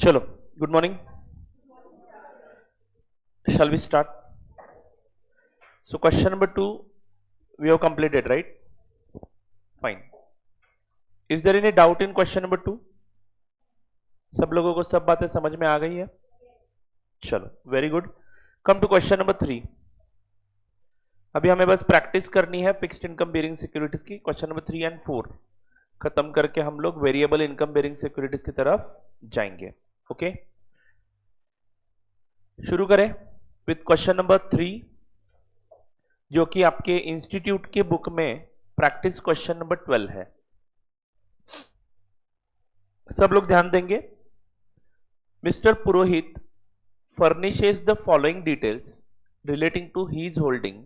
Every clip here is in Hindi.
चलो, good morning. Shall we start? So question number 2 we have completed, right? Fine. Is there any doubt in question number 2? सब लोगों को सब बातें समझ में आ गई है? चलो, very good. Come to question number 3. अभी हमें बस प्रैक्टिस करनी है फिक्स्ड इनकम बेरिंग सिक्योरिटीज की. क्वेश्चन नंबर 3 एंड 4 खत्म करके हम लोग वेरिएबल इनकम बेरिंग सिक्योरिटीज की तरफ जाएंगे. ओके, शुरू करें विथ क्वेश्चन नंबर 3 जो कि आपके इंस्टीट्यूट के बुक में प्रैक्टिस क्वेश्चन नंबर 12 है. सब लोग ध्यान देंगे. Mister Purohit furnishes the following details relating to his holding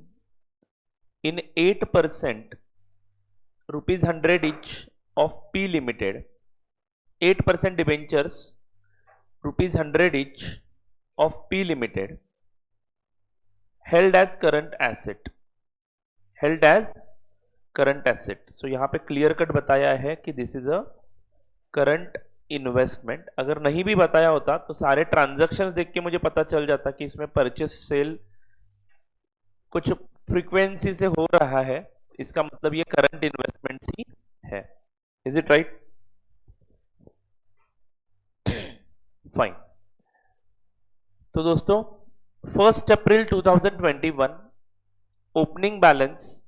in 8% rupees 100 each of P Limited, 8% debentures rupees 100 each of P Limited held as current asset. So यहां पे क्लियर कट बताया है कि this is a current investment. अगर नहीं भी बताया होता तो सारे ट्रांजैक्शंस देख के मुझे पता चल जाता कि इसमें परचेस सेल कुछ फ्रीक्वेंसी से हो रहा है. इसका मतलब ये करंट इन्वेस्टमेंट्स ही है. Is it right? फाइन. तो दोस्तों 1 April 2021 opening balance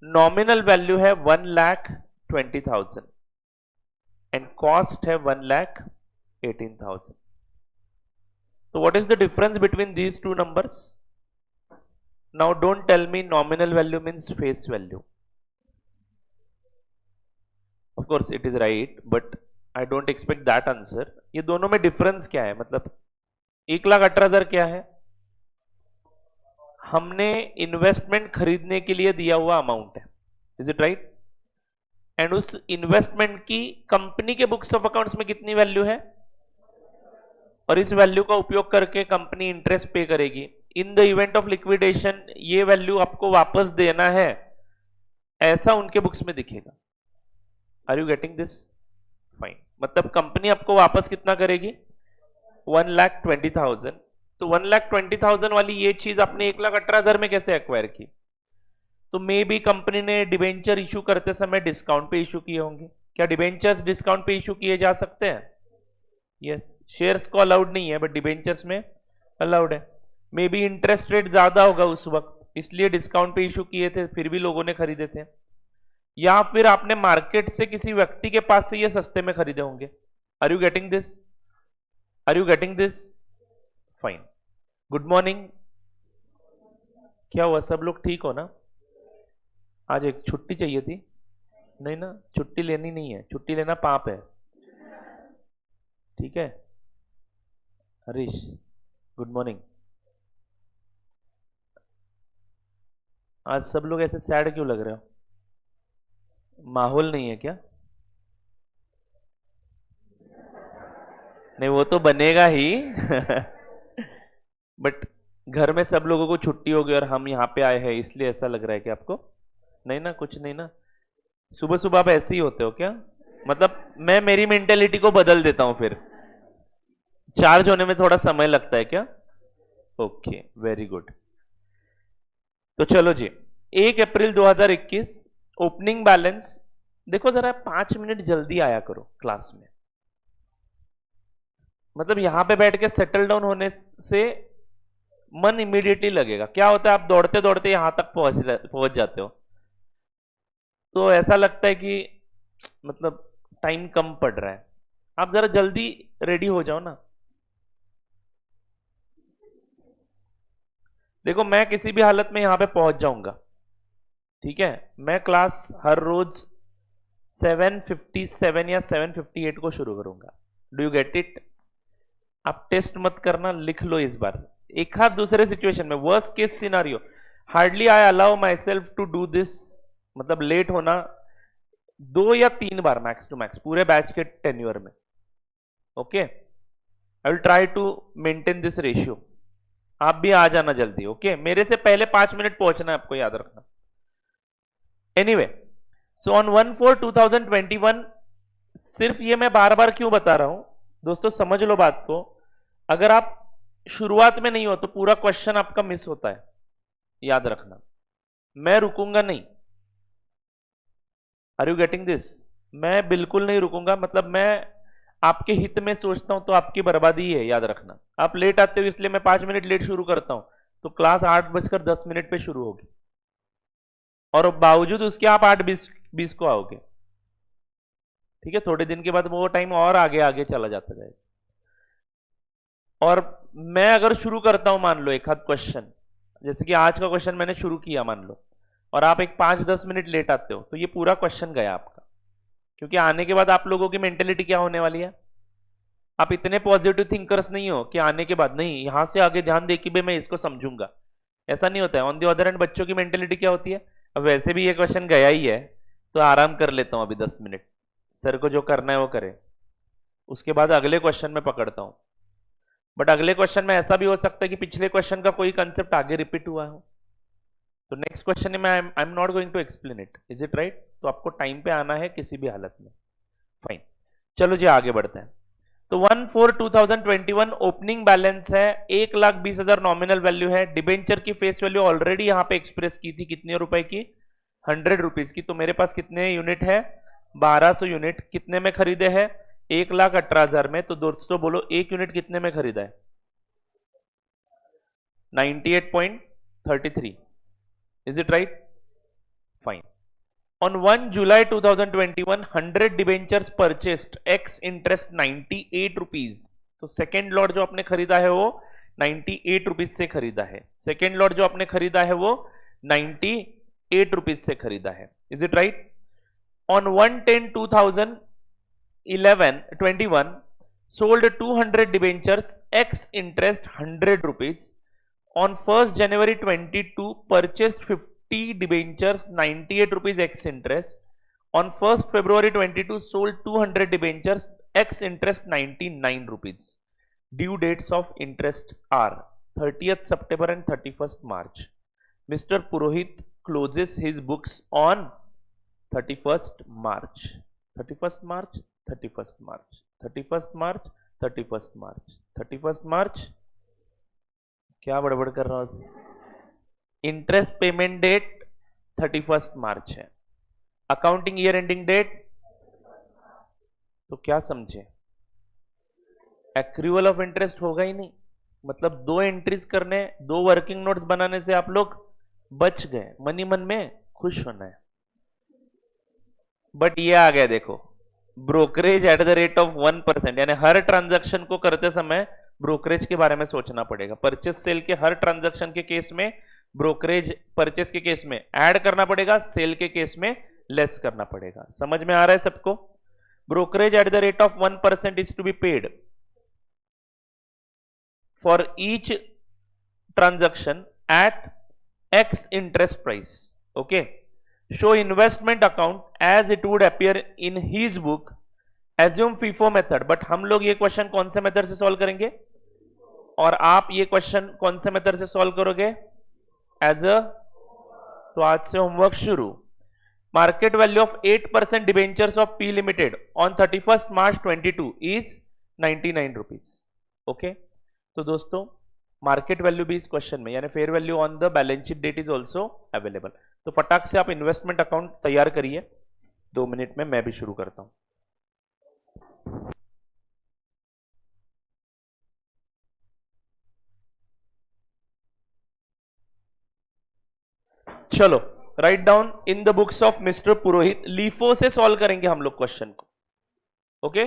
nominal value है 1,20,000 एंड कॉस्ट है 1,18,000. तो what is the difference between these two numbers? Now don't tell me nominal value means face value. Of course it is right but I don't expect that answer. ये दोनों में डिफरेंस क्या है? मतलब 1,18,000 क्या है? हमने इन्वेस्टमेंट खरीदने के लिए दिया हुआ अमाउंट है. Is it right? एंड उस इन्वेस्टमेंट की कंपनी के बुक्स ऑफ अकाउंट्स में कितनी वैल्यू है? और इस वैल्यू का उपयोग करके कंपनी इंटरेस्ट पे करेगी. In the event of liquidation ये वैल्यू आपको वापस देना है, ऐसा उनके बुक्स में दिखेगा. Are you getting this? Fine. मतलब कंपनी आपको वापस कितना करेगी? 1,20,000. तो 1,20,000 वाली ये चीज आपने 1,18,000 में कैसे एक्वायर की? तो मे बी कंपनी ने डिबेंचर इशू करते समय डिस्काउंट पे इशू किए होंगे. क्या डिबेंचर्स डिस्काउंट पे इशू किए जा सकते हैं? यस. शेयर्स को अलाउड नहीं है बट डिबेंचर्स में अलाउड है. मे बी इंटरेस्ट रेट ज्यादा होगा उस वक्त, इसलिए डिस्काउंट पे इशू किए थे, फिर भी लोगों ने खरीदे थे. या फिर आपने मार्केट से किसी व्यक्ति के पास से ये सस्ते में खरीदे होंगे. Are you getting this? Are you getting this? Fine. Good morning. क्या हुआ, सब लोग ठीक हो ना? आज एक छुट्टी चाहिए थी? नहीं ना, छुट्टी लेनी नहीं है, छुट्टी लेना पाप है. ठीक है. Harish good morning. आज सब लोग ऐसे सैड क्यों लग रहे हो? माहौल नहीं है क्या? नहीं, वो तो बनेगा ही बट घर में सब लोगों को छुट्टी हो गई और हम यहाँ पे आए हैं इसलिए ऐसा लग रहा है कि आपको? नहीं ना, कुछ नहीं ना. सुबह सुबह आप ऐसे ही होते हो क्या? मतलब मैं मेरी मेंटेलिटी को बदल देता हूं, फिर चार्ज होने में थोड़ा समय लगता है क्या? Okay, very good. तो चलो जी, 1 अप्रैल 2021 ओपनिंग बैलेंस. देखो जरा 5 मिनट जल्दी आया करो क्लास में. मतलब यहां पे बैठ के सेटल डाउन होने से मन इमीडिएटली लगेगा. क्या होता है, आप दौड़ते दौड़ते यहां तक पहुंच जाते हो तो ऐसा लगता है कि मतलब टाइम कम पड़ रहा है. आप जरा जल्दी रेडी हो जाओ ना. देखो मैं किसी भी हालत में यहां पे पहुंच जाऊंगा, ठीक है. मैं क्लास हर रोज 7:57 या 7:58 को शुरू करूंगा. Do you get it? आप टेस्ट मत करना, लिख लो इस बार. एक हाथ दूसरे सिचुएशन में worst case scenario, hardly I allow myself to do this. मतलब लेट होना 2 या 3 बार मैक्स टू मैक्स पूरे बैच के टेन्योर में. Okay, I will try to maintain this ratio. आप भी आ जाना जल्दी. ओके, मेरे से पहले 5 मिनट पहुंचना है, आपको याद रखना. एनीवे, सो ऑन 1/4/2021 सिर्फ ये मैं बार बार क्यों बता रहा हूं दोस्तों समझ लो बात को, अगर आप शुरुआत में नहीं हो तो पूरा क्वेश्चन आपका मिस होता है, याद रखना। मैं रुकूंगा नहीं। Are you getting this? मैं बिल्कुल नहीं रुकूंगा, मतलब मैं आपके हित में सोचता हूं तो आपकी बर्बादी ही है, याद रखना। आप लेट आते हो इसलिए मैं 5 मिनट लेट शुरू करता हूं, तो क्लास 8:10 पे शुरू होगी, और बावजूद उसके आप 8:20 को आओगे। ठीक है, थोड़े दिन के बाद वो टाइम और आगे आगे चला जाता जाएगा। और मैं अगर शुरू करता हूं, मान लो एक आध क्वेश्चन, जैसे कि आज का क्वेश्चन मैंने शुरू किया मान लो, और आप एक 5-10 मिनट लेट आते हो, तो ये पूरा क्वेश्चन गया आपका। क्योंकि आने के बाद आप लोगों की मेंटेलिटी क्या होने वाली है, आप इतने पॉजिटिव थिंकर्स नहीं हो कि आने के बाद नहीं, यहां से आगे ध्यान दे कि भाई मैं इसको समझूंगा। ऐसा नहीं होता है। ऑन द अदर हैंड बच्चों की मेंटेलिटी क्या होती है, अब वैसे भी ये क्वेश्चन गया ही है, तो आराम कर लेता हूं अभी 10 मिनट, सर को जो करना है वो करे, उसके बाद अगले क्वेश्चन में पकड़ता हूं। बट अगले क्वेश्चन में ऐसा भी हो सकता है कि पिछले क्वेश्चन का कोई कंसेप्ट आगे रिपीट हुआ हो, तो नेक्स्ट क्वेश्चन में I am not going to explain it, is it right? तो आपको टाइम पे आना है किसी भी हालत में। फाइन, चलो जी आगे बढ़ते हैं। तो 1/4/2021 ओपनिंग बैलेंस है, 1,20,000 नॉमिनल वैल्यू है। डिबेंचर की फेस वैल्यू ऑलरेडी यहां पे एक्सप्रेस की थी, कितने रुपए की? 100 रुपीज की। तो मेरे पास कितने यूनिट है? 1200 यूनिट। कितने में खरीदे हैं? 1,18,000 में। तो दोस्तों बोलो एक यूनिट कितने में खरीदा है? 98.33। Is it right? Fine. On 1 July 2021, 100 debentures purchased x interest 98 rupees। तो सेकेंड लॉट जो आपने खरीदा है वो 98 रुपीज से खरीदा है। सेकेंड लॉट जो आपने खरीदा है वो 98 रुपीज से खरीदा है। Is it right? On 1/10/2011-21 sold 200 debentures x interest 100 rupees। On 1st January 22 purchased 50 debentures 98 rupees x interest। On 1st February 22 sold 200 debentures x interest 99 rupees। Due dates of interests are 30th September and 31st March। Mr. Purohit closes his books on 31st March। 31st March, 31st March, 31st March, 31st March, 31st March। क्या बड़बड़ कर रहा हूं? इंटरेस्ट पेमेंट डेट 31st मार्च है, अकाउंटिंग ईयर एंडिंग डेट। तो क्या समझे? एक्रूअल ऑफ इंटरेस्ट होगा ही नहीं, मतलब दो एंट्रीज करने, दो वर्किंग नोट्स बनाने से आप लोग बच गए, मनी मन में खुश होना है। बट ये आ गया देखो, brokerage at the rate of 1%, यानी हर ट्रांजैक्शन को करते समय ब्रोकरेज के बारे में सोचना पड़ेगा। परचेस सेल के हर ट्रांजैक्शन के केस में ब्रोकरेज परचेस के केस में ऐड करना पड़ेगा, सेल के केस में लेस करना पड़ेगा। समझ में आ रहा है सबको? Brokerage at the rate of 1% is to be paid for each transaction at ex interest price. Okay, show investment account as it would appear in his book, assume FIFO method। But हम लोग ये क्वेश्चन कौन से मेथड से सॉल्व करेंगे, और आप ये क्वेश्चन कौन से मेथड से सॉल्व करोगे? एज अ, तो आज से होमवर्क शुरू। Market value of 8% debentures of P limited on 31st March 22 is 99 rupees. Okay, तो दोस्तों मार्केट वैल्यू भी इस क्वेश्चन में, यानी fair value on the balance sheet date is also available. तो फटाक से आप इन्वेस्टमेंट अकाउंट तैयार करिए, 2 मिनट में मैं भी शुरू करता हूं। चलो, write down in the books of mister Purohit. LIFO से सॉल्व करेंगे हम लोग क्वेश्चन को। Okay,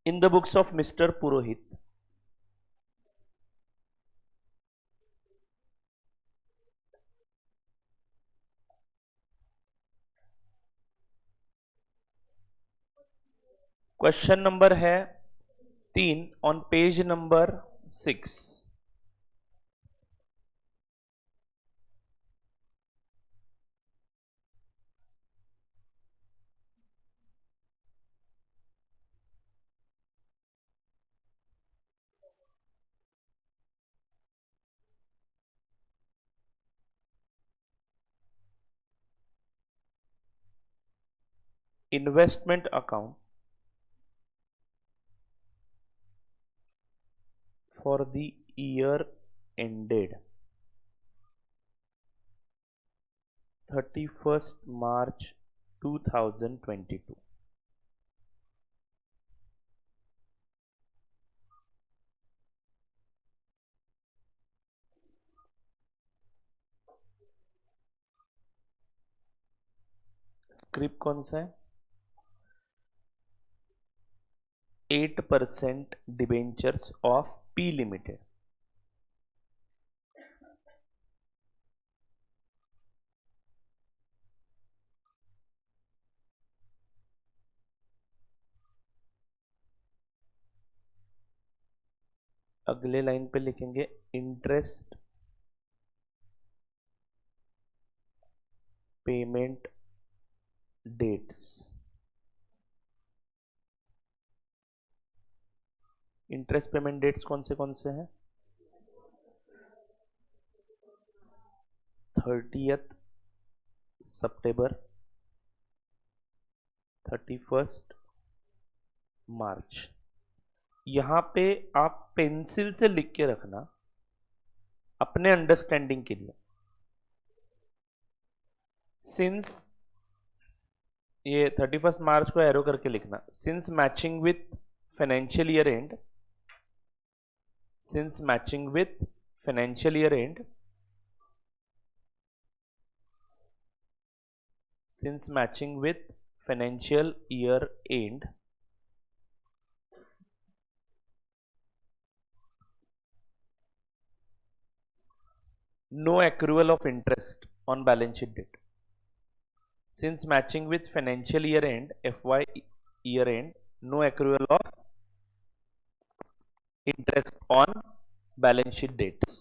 in the books of Mr. Purohit। Question number है 3 on page number 6। Investment account for the year ended 31st March 2022। Script कौन सा है? 8% डिबेंचर्स ऑफ पी लिमिटेड। अगले लाइन पे लिखेंगे interest payment dates. Interest payment dates कौन से हैं? 30th सितंबर, 31st मार्च। यहां पे आप पेंसिल से लिख के रखना अपने अंडरस्टैंडिंग के लिए। सिंस ये 31st मार्च को एरो करके लिखना। Since matching with financial year and, since matching with financial year and, since matching with financial year end, no accrual of interest on balance sheet date। Since matching with financial year end, FY year end, no accrual of interest on balance sheet dates।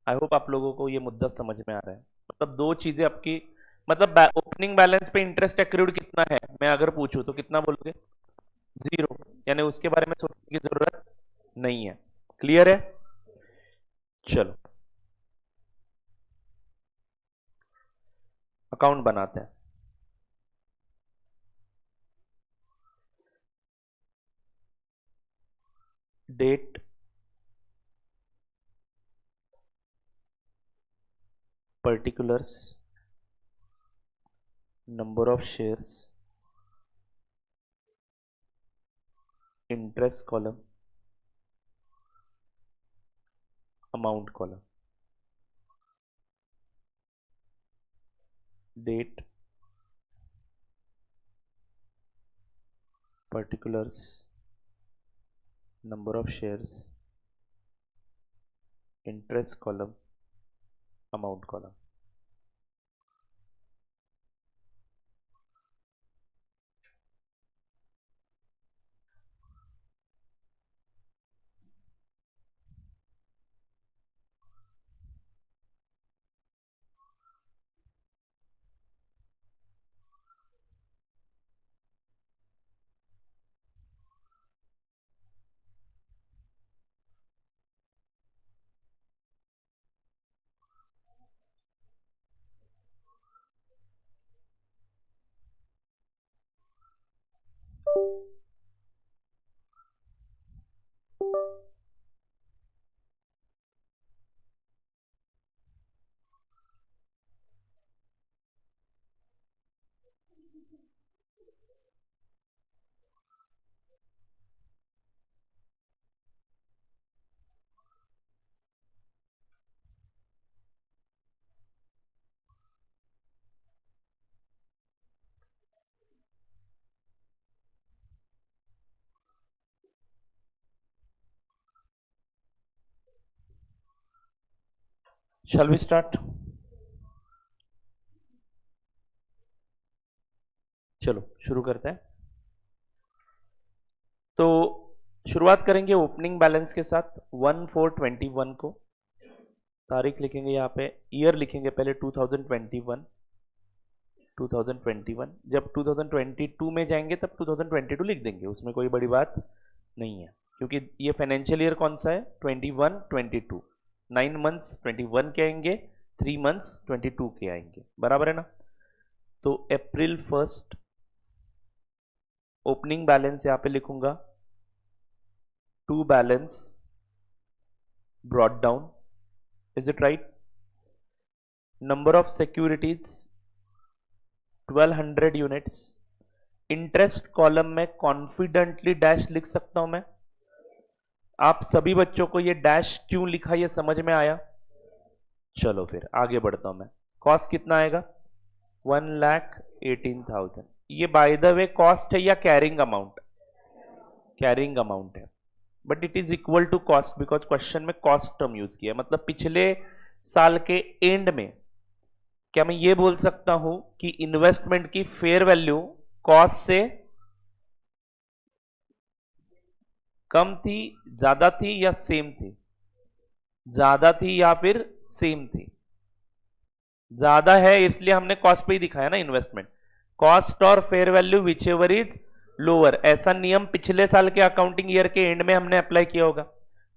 I hope आप लोगों को ये मुद्दा समझ में आ रहा है। मतलब दो चीजें आपकी, मतलब ओपनिंग बैलेंस पे इंटरेस्ट एक्रूड कितना है मैं अगर पूछूं तो कितना बोलोगे? 0, यानी उसके बारे में सोचने की जरूरत नहीं है। क्लियर है? चलो अकाउंट बनाते हैं। Date, particulars, number of shares, interest column, amount column. Date, particulars, number of shares, interest column, amount column. Shall we start? चलो शुरू करते हैं। तो शुरुआत करेंगे ओपनिंग बैलेंस के साथ 1/4/21 को। तारीख लिखेंगे यहाँ पे, ईयर लिखेंगे पहले 2021। जब 2022 में जाएंगे तब 2022 लिख देंगे, उसमें कोई बड़ी बात नहीं है, क्योंकि ये फाइनेंशियल ईयर कौन सा है, 21-22। 9 मंथ्स 21 के आएंगे, 3 मंथ्स 22 के आएंगे, बराबर है ना। तो अप्रैल 1 ओपनिंग बैलेंस यहां पे लिखूंगा, to balance brought down, is it right. Number of securities 1200 units. Interest column में कॉन्फिडेंटली डैश लिख सकता हूं मैं। आप सभी बच्चों को ये डैश क्यों लिखा ये समझ में आया। चलो फिर आगे बढ़ता हूं मैं। कॉस्ट कितना आएगा, 1,18,000। ये बाय द वे कॉस्ट है या कैरिंग अमाउंट, कैरिंग अमाउंट है, but it is equal to cost because question में कॉस्ट टर्म यूज किया। मतलब पिछले साल के एंड में क्या मैं ये बोल सकता हूं कि इन्वेस्टमेंट की फेयर वैल्यू कॉस्ट से कम थी, ज्यादा थी या सेम थी, ज्यादा थी या फिर सेम थी। ज्यादा है इसलिए हमने कॉस्ट पे ही दिखाया ना इन्वेस्टमेंट। कॉस्ट और fair value whichever is lower, ऐसा नियम पिछले साल के अकाउंटिंग ईयर के एंड में हमने अप्लाई किया होगा।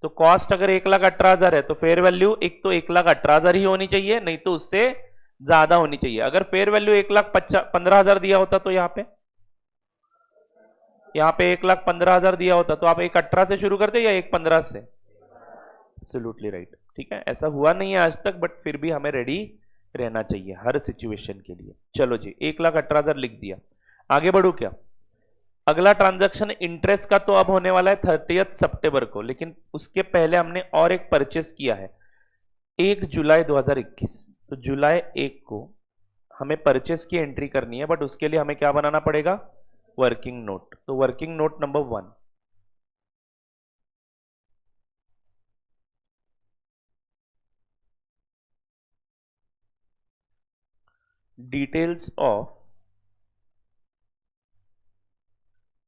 तो कॉस्ट अगर 1,18,000 है तो फेयर वैल्यू एक तो 1,18,000 ही होनी चाहिए, नहीं तो उससे ज्यादा होनी चाहिए। अगर फेयर वैल्यू 1,15,000 दिया होता तो यहाँ पे 1,15,000 दिया होता तो आप 1,18 से शुरू करते या 1,15 से। एब्सोल्युटली राइट, ठीक है। ऐसा हुआ नहीं है आज तक, बट फिर भी हमें रेडी रहना चाहिए हर सिचुएशन के लिए। चलो जी, 1,18,000 लिख दिया। आगे बढ़ू क्या, अगला ट्रांजैक्शन इंटरेस्ट का तो अब होने वाला है 30 सितंबर को, लेकिन उसके पहले हमने और एक परचेस किया है 1 जुलाई 2021। तो जुलाई 1 को हमें परचेस की एंट्री करनी है, बट उसके लिए हमें क्या बनाना पड़ेगा, वर्किंग नोट। तो working note number 1, details of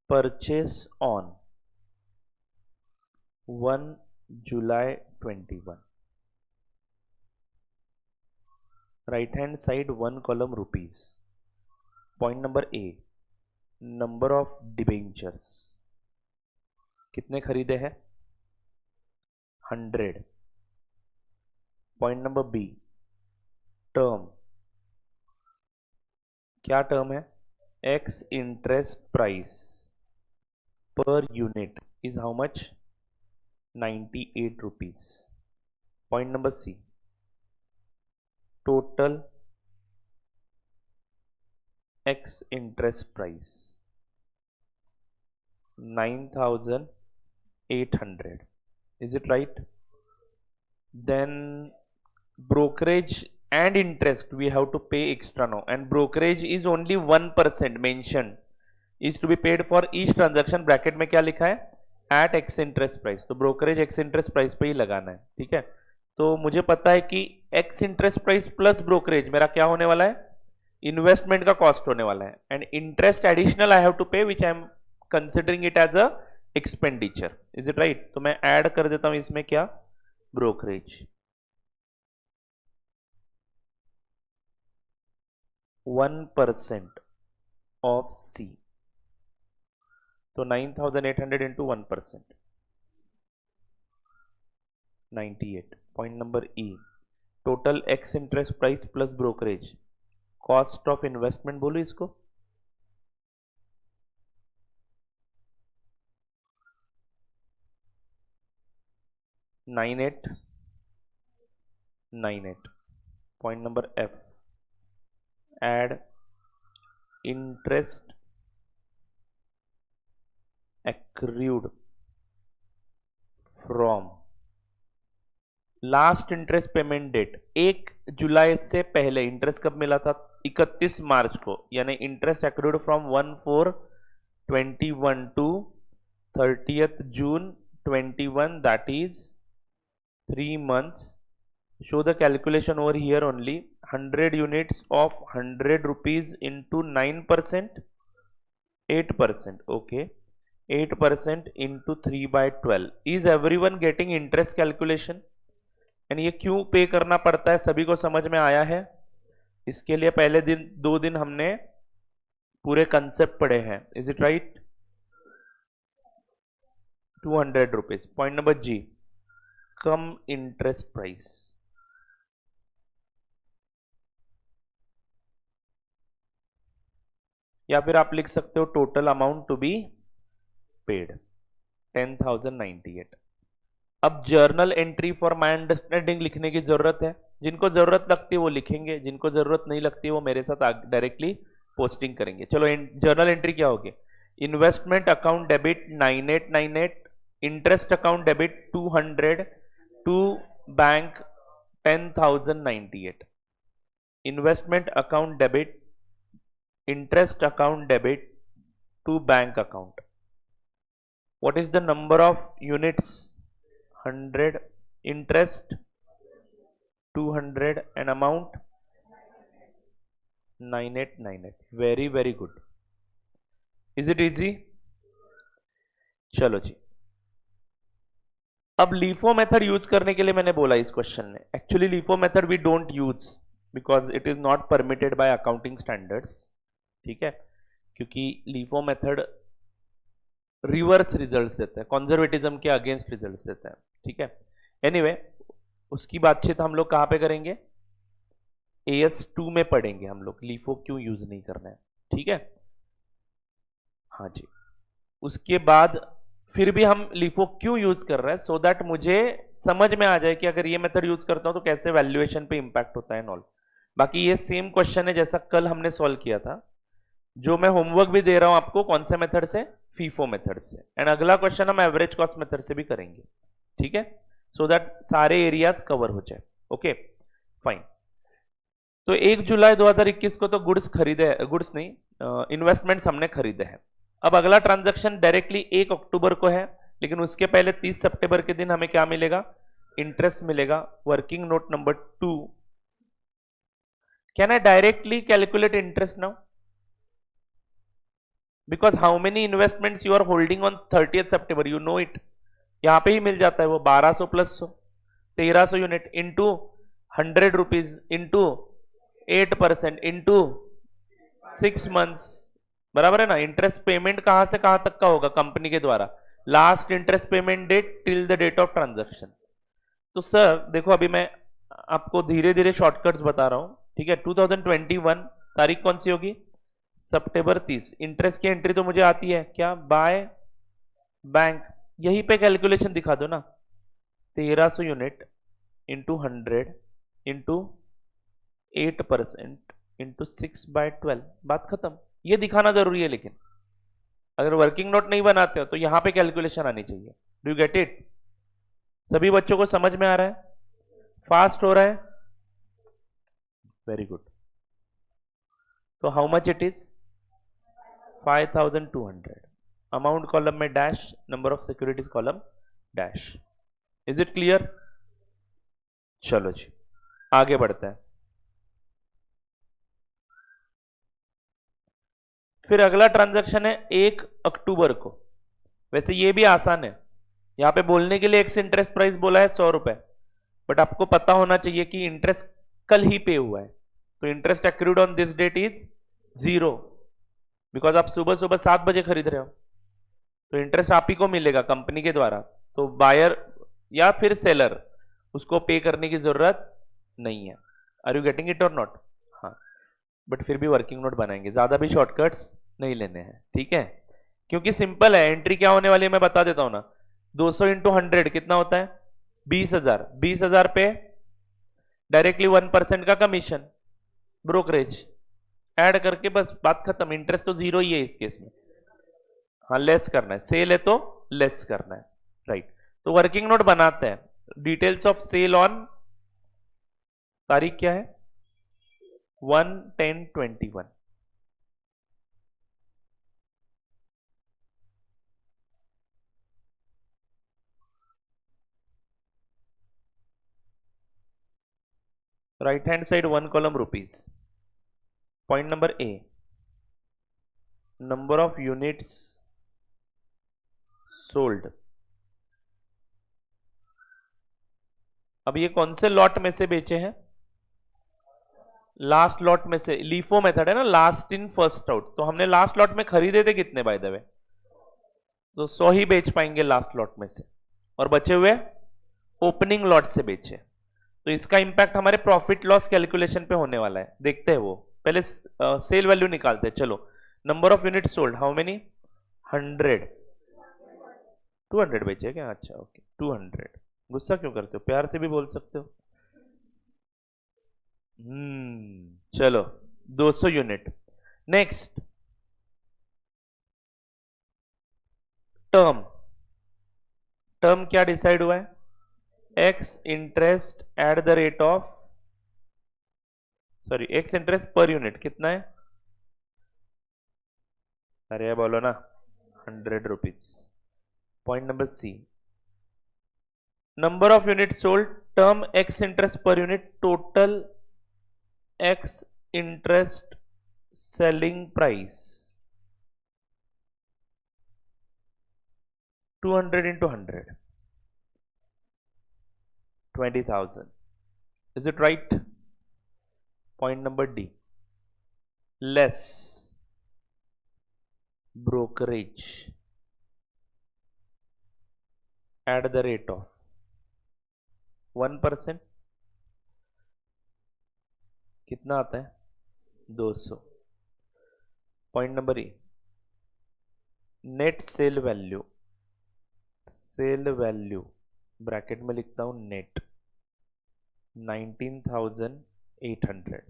purchase on 1 July 21। Right hand side 1 column rupees. Point number A, number of debentures, कितने खरीदे हैं, 100। पॉइंट नंबर बी, टर्म, क्या टर्म है, ex interest price per unit is how much, 98 rupees. Point number C, total ex interest price 9,800, is it right? Then brokerage and interest we have to pay extra now, and brokerage is only 1% mentioned is to be paid for each transaction। Bracket में क्या लिखा है, at x interest price। तो ब्रोकरेज x इंटरेस्ट प्राइस पे ही लगाना है, ठीक है। तो मुझे पता है कि x interest price plus brokerage मेरा क्या होने वाला है, इन्वेस्टमेंट का कॉस्ट होने वाला है, and interest additional I have to pay which I am considering it as a expenditure, is it right. तो मैं ऐड कर देता हूं इसमें क्या, ब्रोकरेज 1% ऑफ सी। तो 9,800 into 1%, 98। Point number E, total ex interest price plus brokerage, cost of investment बोलो इसको, $9,898। Point number F, add interest accrued from last interest payment date, 1 July से पहले इंटरेस्ट कब मिला था, 31 मार्च को, यानी interest accrued from 1/4/21 to 30th June 21, that is 3 months। show the calculation over here only, 100 units of 100 rupees into 9%, 8%, okay। 8% into 3/12. Is everyone getting interest calculation? And ये क्यों पे करना पड़ता है सभी को समझ में आया है? इसके लिए पहले दिन 2 दिन हमने पूरे कंसेप्ट पढ़े हैं. Is it right? 200 rupees. Point number G, cum interest price. या फिर आप लिख सकते हो total amount to be paid 10,098. अब journal entry for my understanding लिखने की जरूरत है. जिनको जरूरत लगती है वो लिखेंगे, जिनको जरूरत नहीं लगती है वो मेरे साथ डायरेक्टली पोस्टिंग करेंगे. चलो जर्नल एंट्री क्या होगी? Investment account debit 9898, interest account debit 200 to bank 10,098. Investment account debit, interest account debit to bank account. What is the number of units? 100. Interest 200 and amount 9898. Very very good. Is it easy? चलो जी. अब LIFO मेथड यूज करने के लिए मैंने बोला इस क्वेश्चन में. Actually LIFO method we don't use because it is not permitted by accounting standards. ठीक है, क्योंकि LIFO मेथड रिवर्स रिजल्ट्स देता है, कंजर्वेटिज्म के अगेंस्ट रिजल्ट्स देता है. ठीक है, एनीवे उसकी बातचीत हम लोग कहां पे करेंगे? AS2 में पढ़ेंगे हम लोग LIFO क्यों यूज नहीं करना है. ठीक है, हाँ जी. उसके बाद फिर भी हम LIFO क्यों यूज कर रहे हैं, सो दैट मुझे समझ में आ जाए कि अगर ये मेथड यूज करता हूं तो कैसे वैल्यूएशन पे इंपैक्ट होता है. ऑल बाकी ये सेम क्वेश्चन है जैसा कल हमने सॉल्व किया था. जो मैं होमवर्क भी दे रहा हूं आपको कौन से मेथड से? FIFO मेथड से. एंड अगला क्वेश्चन हम एवरेज कॉस्ट मेथड से भी करेंगे. ठीक है, सो दैट सारे एरियाज कवर हो जाए. Okay fine. तो 1 जुलाई 2021 को तो गुड्स खरीदे, गुड्स नहीं, इन्वेस्टमेंट्स हमने खरीदे हैं. अब अगला ट्रांजैक्शन डायरेक्टली 1 अक्टूबर को है, लेकिन उसके पहले 30 सितंबर के दिन हमें क्या मिलेगा? इंटरेस्ट मिलेगा. Working note number 2. Can I directly calculate interest now? Because how many investments you are holding on 30th September, you know it. यहां पे ही मिल जाता है वो 1200 plus 100, 1300 unit into 100 rupees into 8% into 6 months. बराबर है ना? इंटरेस्ट पेमेंट कहां से कहां तक का होगा? कंपनी के द्वारा last interest payment date till the date of transaction. तो सर देखो अभी मैं आपको धीरे धीरे शॉर्टकट्स बता रहा हूं. ठीक है, 2021 तारीख कौन सी होगी? सितंबर 30. इंटरेस्ट की एंट्री तो मुझे आती है क्या? By bank. यहीं पे कैलकुलेशन दिखा दो ना. 1300 यूनिट इंटू 100 इंटू 8% इंटू 6/12. बात खत्म. ये दिखाना जरूरी है, लेकिन अगर वर्किंग नोट नहीं बनाते हो तो यहां पे कैलकुलेशन आनी चाहिए. Do you get it? सभी बच्चों को समझ में आ रहा है? फास्ट हो रहा है? Very good. तो how much it is? 5200. Amount column में dash, number of securities column dash. Is it clear? चलो जी आगे बढ़ते हैं. फिर अगला ट्रांजैक्शन है 1 अक्टूबर को. वैसे ये भी आसान है, यहां पे बोलने के लिए एक्स इंटरेस्ट प्राइस बोला है 100 रुपए, बट आपको पता होना चाहिए कि इंटरेस्ट कल ही पे हुआ है. तो interest accrued on this date is 0, because आप सुबह सुबह 7 बजे खरीद रहे हो, तो इंटरेस्ट आप ही को मिलेगा कंपनी के द्वारा. तो बायर या फिर सेलर उसको पे करने की जरूरत नहीं है. आर यू गेटिंग इट और नॉट? हाँ, बट फिर भी वर्किंग नोट बनाएंगे, ज्यादा भी शॉर्टकट्स नहीं लेने हैं. ठीक है, क्योंकि सिंपल है. एंट्री क्या होने वाली है मैं बता देता हूं ना. 200 इंटू 100 कितना होता है? 20,000. 20,000 पे डायरेक्टली 1% का कमीशन, ब्रोकरेज ऐड करके बस बात खत्म. इंटरेस्ट तो 0 ही है इस केस में. हाँ, लेस करना है. सेल है तो लेस करना है. राइट. तो वर्किंग नोट बनाते हैं. डिटेल्स ऑफ सेल ऑन, तारीख क्या है? 1/10/21. Right hand side 1 column rupees. Point number A, number of units sold. अब ये कौन से लॉट में से बेचे हैं? लास्ट लॉट में से। लीफो मेथड है ना, लास्ट इन फर्स्ट आउट। तो हमने लास्ट लॉट में खरीदे थे कितने बाय द वे? तो 100 ही बेच पाएंगे लास्ट लॉट में से, और बचे हुए ओपनिंग लॉट से बेचे। तो इसका इंपैक्ट हमारे प्रॉफिट लॉस कैलकुलेशन पे होने वाला है। देखते हैं वो, पहले सेल वैल्यू निकालते हैं। चलो, number of unit sold, how many? 100। 200 बेचे क्या? अच्छा, ओके, 200। गुस्सा क्यों करते हो? प्यार से भी बोल सकते हो। चलो, 200 यूनिट। Next, term. टर्म क्या डिसाइड हुआ है? Ex interest at the rate of, sorry, ex interest per unit कितना है? अरे बोलो ना, 100 rupees. Point number C, number of unit sold, term ex interest per unit, total ex interest selling price, 200 into 100, 20,000. Is it right? Point number D, less brokerage at the rate of 1%. कितना आता है? 200. Point number A, net sale value, sale value bracket में लिखता हूं net, 19,800.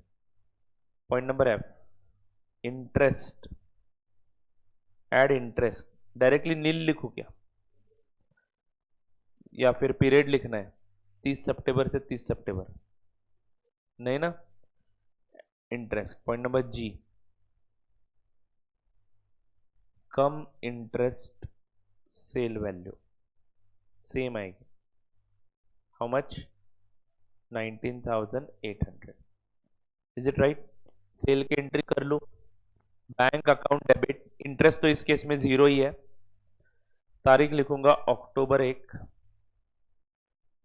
Point number F, interest, add interest, directly nil लिखूं क्या, या फिर पीरियड लिखना है 30 सितंबर से 30 सितंबर? नहीं ना, interest. Point number G, cum interest sale value same आएगी, how much? 19,800. Is it right? Sale की एंट्री कर लो, बैंक अकाउंट डेबिट, इंटरेस्ट तो इस केस में 0 ही है। तारीख लिखूंगा October 1,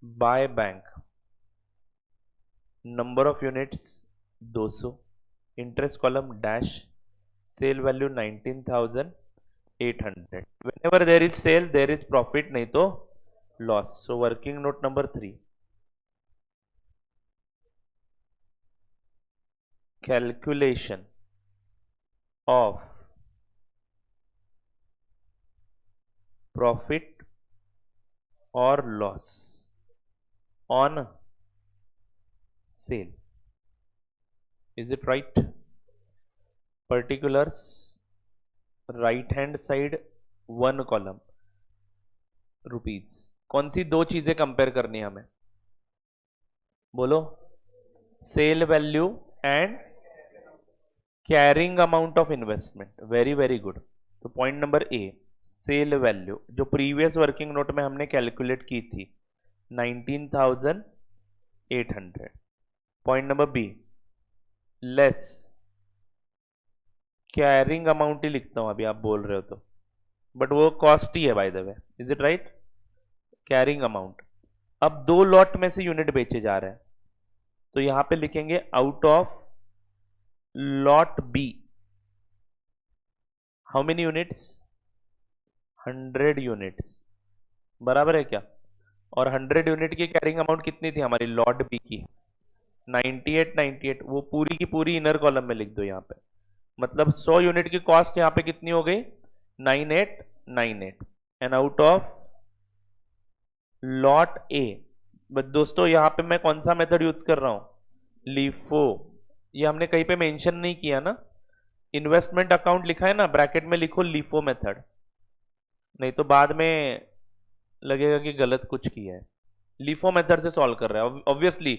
by bank, number of units 200, interest column dash, sale value 19,800. whenever there is sale there is profit, नहीं तो loss. so working note number 3, calculation of profit or loss on sale. Is it right? Particulars, right hand side 1 column, rupees. कौन सी दो चीजें कंपेयर करनी है हमें? बोलो, sale value and carrying amount of investment. Very very good. तो point number A, sale value जो प्रीवियस वर्किंग नोट में हमने कैलकुलेट की थी 19,800. Point number B, less carrying amount ही लिखता हूं अभी, आप बोल रहे हो तो, बट वो कॉस्ट ही है by the way. Is it right? Carrying amount. अब 2 लॉट में से यूनिट बेचे जा रहे हैं, तो यहां पे लिखेंगे out of lot B, how many units? 100 units, बराबर है क्या? और 100 यूनिट की कैरिंग अमाउंट कितनी थी हमारी लॉट बी की? 98. वो पूरी की पूरी इनर कॉलम में लिख दो यहां पे। मतलब 100 यूनिट की कॉस्ट यहां पे कितनी हो गई? 9898, and out of lot A. But दोस्तों यहां पे मैं कौन सा मेथड यूज कर रहा हूं? लीफो। ये हमने कहीं पे मेंशन नहीं किया ना, इन्वेस्टमेंट अकाउंट लिखा है ना, ब्रैकेट में लिखो लीफो मेथड, नहीं तो बाद में लगेगा कि गलत कुछ किया है। लीफो मेथड से सॉल्व कर रहा है, ऑब्वियसली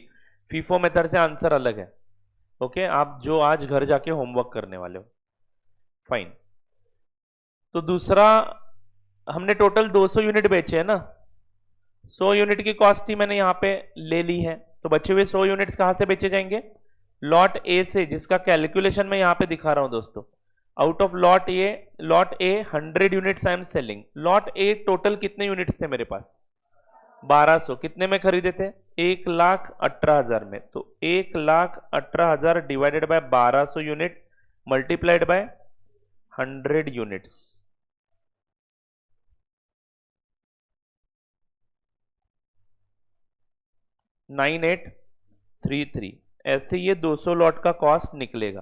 फीफो मेथड से आंसर अलग है। ओके, आप जो आज घर जाके होमवर्क करने वाले हो। फाइन। तो दूसरा, हमने टोटल 200 यूनिट बेचे हैं ना, 100 यूनिट की कॉस्ट ही मैंने यहां पे ले ली है, तो बचे हुए 100 यूनिट्स कहां से बेचे जाएंगे? लॉट ए से, जिसका कैलकुलेशन मैं यहां पे दिखा रहा हूं दोस्तों, out of lot A 100 units I am selling. Lot A total कितने यूनिट्स थे मेरे पास? 1200। कितने में खरीदे थे? 1,18,000 में। तो 1,18,000 divided by 1200 unit multiplied by 100 units. 9833। ऐसे ये 200 लॉट का कॉस्ट निकलेगा।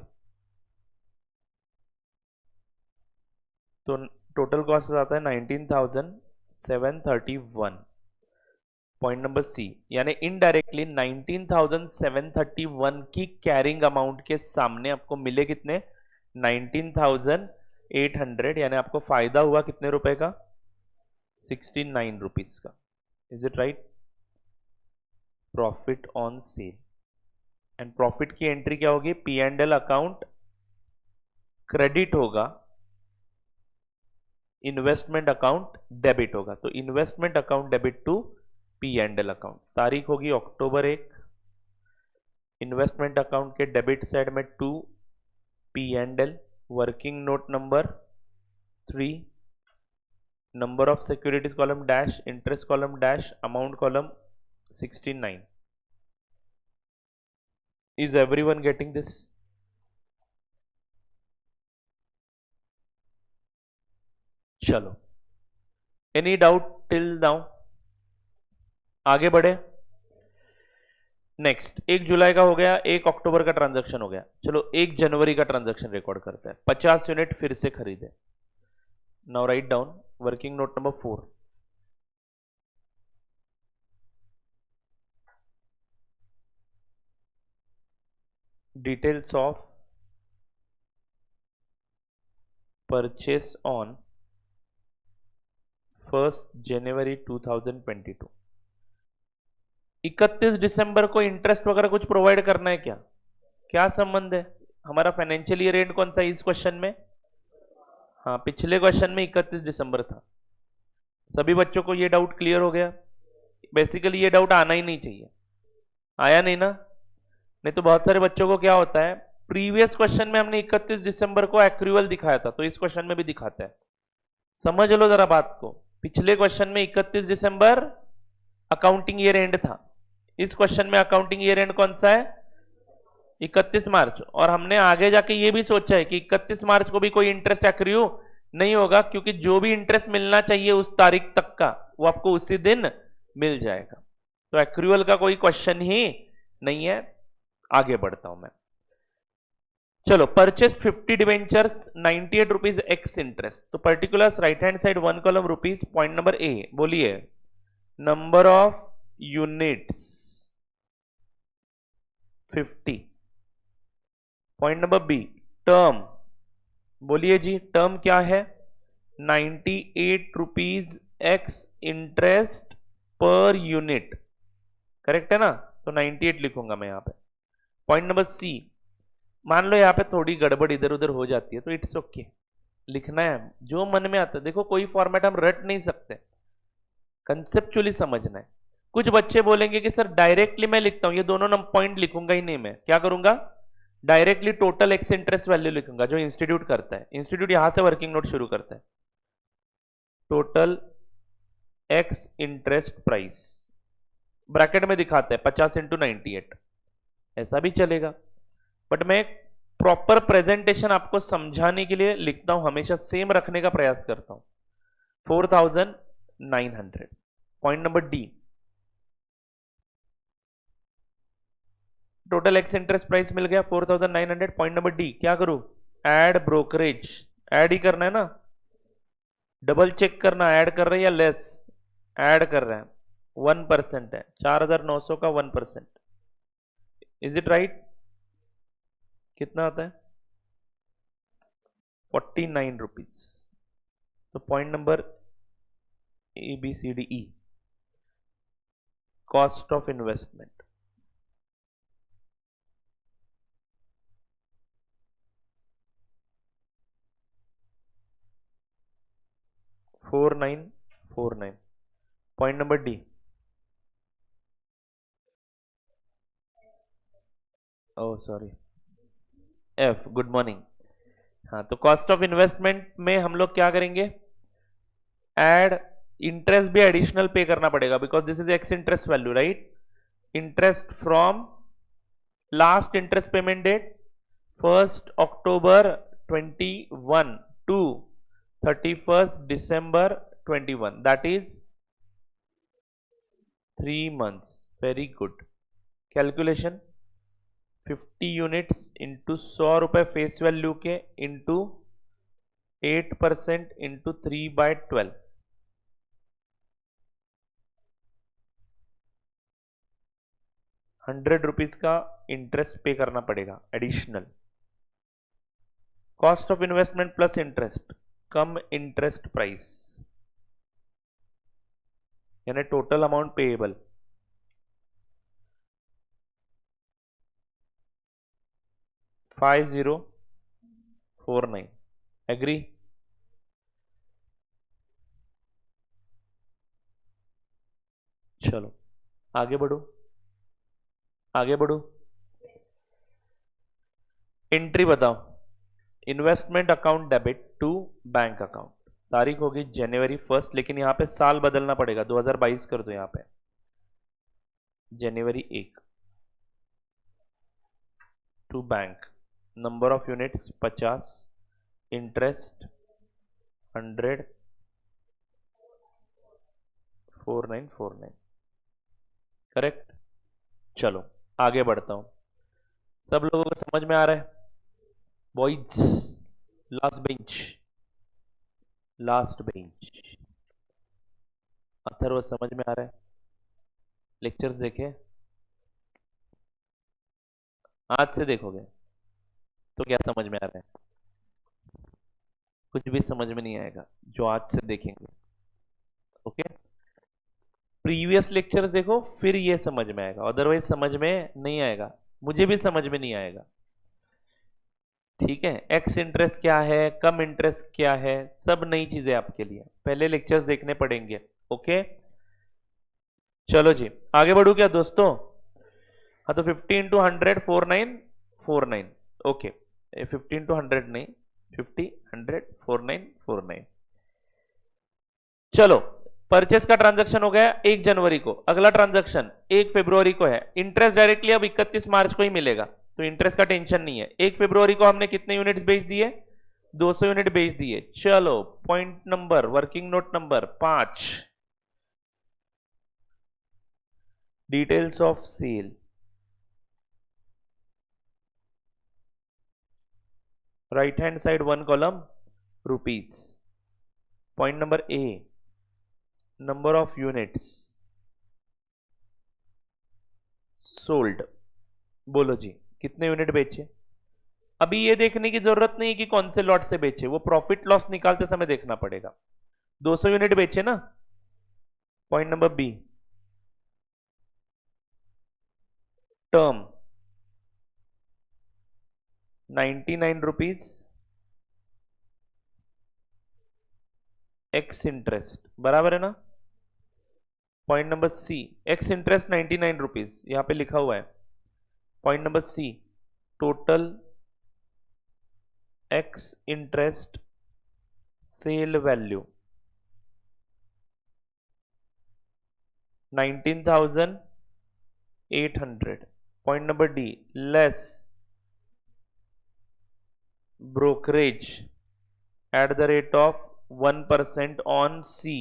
तो टोटल कॉस्ट आता है 19,731। पॉइंट नंबर सी, यानी इनडायरेक्टली 19,731 की कैरिंग अमाउंट के सामने आपको मिले कितने? 19,800। यानी आपको फायदा हुआ कितने रुपए का? 69 रुपीज का। Is it right? Profit on sale. And profit की एंट्री क्या होगी? P and L account credit होगा, इन्वेस्टमेंट अकाउंट डेबिट होगा। तो investment account debit to P and L account. तारीख होगी अक्टूबर 1। इन्वेस्टमेंट अकाउंट के डेबिट साइड में 2 P and L, working note number 3, number of securities column dash, interest column dash, amount column 69। Is everyone getting this? चलो, एनी डाउट टिल नाउ? आगे बढ़े। नेक्स्ट 1 जुलाई का हो गया, 1 अक्टूबर का ट्रांजैक्शन हो गया। चलो 1 जनवरी का ट्रांजैक्शन रिकॉर्ड करते हैं। 50 यूनिट फिर से खरीदे। Now right down working note number 4। Details of purchase on 1 जनवरी 2022। 31 दिसंबर को इंटरेस्ट वगैरह कुछ प्रोवाइड करना है क्या? क्या संबंध है? हमारा फाइनेंशियल ईयर एंड कौन सा है इस क्वेश्चन में? हाँ, पिछले क्वेश्चन में 31 दिसंबर था। सभी बच्चों को ये डाउट क्लियर हो गया? बेसिकली ये डाउट आना ही नहीं चाहिए। आया नहीं ना? नहीं तो बहुत सारे बच्चों को क्या होता है, प्रीवियस क्वेश्चन में हमने 31 दिसंबर को एक्रूअल दिखाया था, तो इस क्वेश्चन में भी दिखाता है। समझ लो जरा बात को। पिछले क्वेश्चन में 31 दिसंबर अकाउंटिंग ईयर एंड था। इस क्वेश्चन में अकाउंटिंग ईयर एंड कौन सा है? 31 मार्च। और हमने आगे जाके ये भी सोचा है कि 31 मार्च को भी कोई इंटरेस्ट एक्रू नहीं होगा, क्योंकि जो भी इंटरेस्ट मिलना चाहिए उस तारीख तक का वो आपको उसी दिन मिल जाएगा। तो एक्रूअल का कोई क्वेश्चन ही नहीं है। आगे बढ़ता हूं मैं। चलो, purchase 50 debentures 98 rupees ex interest. तो particulars right hand side 1 column rupees. Point number A बोलिए, number of units 50। Point number B, term बोलिए जी, टर्म क्या है? 98 rupees ex interest per unit. Correct है ना? तो 98 लिखूंगा मैं यहां पे। पॉइंट नंबर सी, मान लो यहां पे थोड़ी गड़बड़ इधर उधर हो जाती है तो इट्स ओके, लिखना है जो मन में आता है। देखो कोई फॉर्मेट हम रट नहीं सकते, कंसेप्चुअली समझना है। कुछ बच्चे बोलेंगे कि सर डायरेक्टली मैं लिखता हूं, ये दोनों पॉइंट लिखूंगा ही नहीं। मैं क्या करूंगा? Directly total ex interest value लिखूंगा जो इंस्टीट्यूट करता है। इंस्टीट्यूट यहां से वर्किंग नोट शुरू करता है। Total ex interest price bracket में दिखाते हैं 50 इंटू 98, ऐसा भी चलेगा। बट मैं प्रॉपर प्रेजेंटेशन आपको समझाने के लिए लिखता हूं, हमेशा सेम रखने का प्रयास करता हूं। 4,900। Point number D, total ex interest price मिल गया 4,900। पॉइंट नंबर डी, क्या करूं? Add brokerage. ऐड ही करना है ना, डबल चेक करना ऐड कर रहे हैं या लेस। ऐड कर रहे हैं, 1% है, 4,900 का 1%। Is it right? कितना आता है? 49 रुपीज। तो point number A B C D E, cost of investment. $4,949। Point number D, oh sorry, F, good morning. हाँ, तो कॉस्ट ऑफ इन्वेस्टमेंट में हम लोग क्या करेंगे, एड इंटरेस्ट भी एडिशनल पे करना पड़ेगा because this is ex interest value, right. Interest from last interest payment date 1st October 21 to 31st December 21, that is 3 months. Very good. Calculation 50 units into 100 रुपए फेस वैल्यू के इंटू 8% इंटू 3/12, 100 रुपीज का इंटरेस्ट पे करना पड़ेगा additional. Cost of investment plus interest cum interest price, यानी टोटल अमाउंट पेएबल। $5049, एग्री। चलो आगे बढ़ो, आगे बढ़ो। एंट्री बताओ, investment account debit to bank account, तारीख होगी जनवरी 1, लेकिन यहां पे साल बदलना पड़ेगा, 2022 कर दो यहां पे, जनवरी 1 to bank, number of units 50, interest 100, 4949, correct. चलो आगे बढ़ता हूं, सब लोगों को समझ में आ रहा है? Boys last bench, last bench, Atharva समझ में आ रहा है? लेक्चर्स देखे? आज से देखोगे तो क्या समझ में आ रहा है? कुछ भी समझ में नहीं आएगा जो आज से देखेंगे, ओके। प्रीवियस लेक्चर्स देखो फिर ये समझ में आएगा, अदरवाइज समझ में नहीं आएगा, मुझे भी समझ में नहीं आएगा, ठीक है। एक्स इंटरेस्ट क्या है, कम इंटरेस्ट क्या है, सब नई चीजें आपके लिए, पहले लेक्चर्स देखने पड़ेंगे, ओके। चलो जी आगे बढ़ू क्या दोस्तों? हाँ तो 50 into 100 4949, ओके। 50 into 100 नहीं, 50 100 4949। चलो परचेस का ट्रांजैक्शन हो गया 1 जनवरी को, अगला ट्रांजैक्शन 1 फरवरी को है। इंटरेस्ट डायरेक्टली अब 31 मार्च को ही मिलेगा, तो इंटरेस्ट का टेंशन नहीं है। 1 फरवरी को हमने कितने यूनिट्स बेच दिए? 200 यूनिट बेच दिए। चलो point number, working note number 5, details of sale. Right hand side 1 column rupees. Point number A, number of units sold. बोलो जी कितने यूनिट बेचे? अभी ये देखने की जरूरत नहीं कि कौन से लॉट से बेचे, वो प्रॉफिट लॉस निकालते समय देखना पड़ेगा। 200 यूनिट बेचे ना। Point number B, term 99 rupees, ex interest, बराबर है ना। Point number C, ex interest 99 rupees यहां पे लिखा हुआ है। Point number C, total ex interest sale value 19,800। Point number D, less brokerage at the rate of 1% on C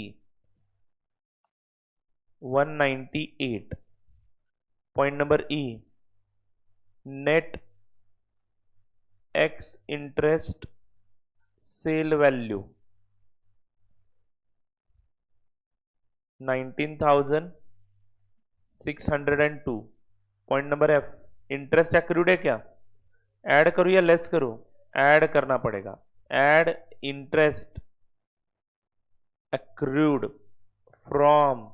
198। point number E, net X interest sale value 19,602। point number F, interest accrued है क्या? ऐड करूं या लेस करूं? ऐड करना पड़ेगा। Add interest accrued from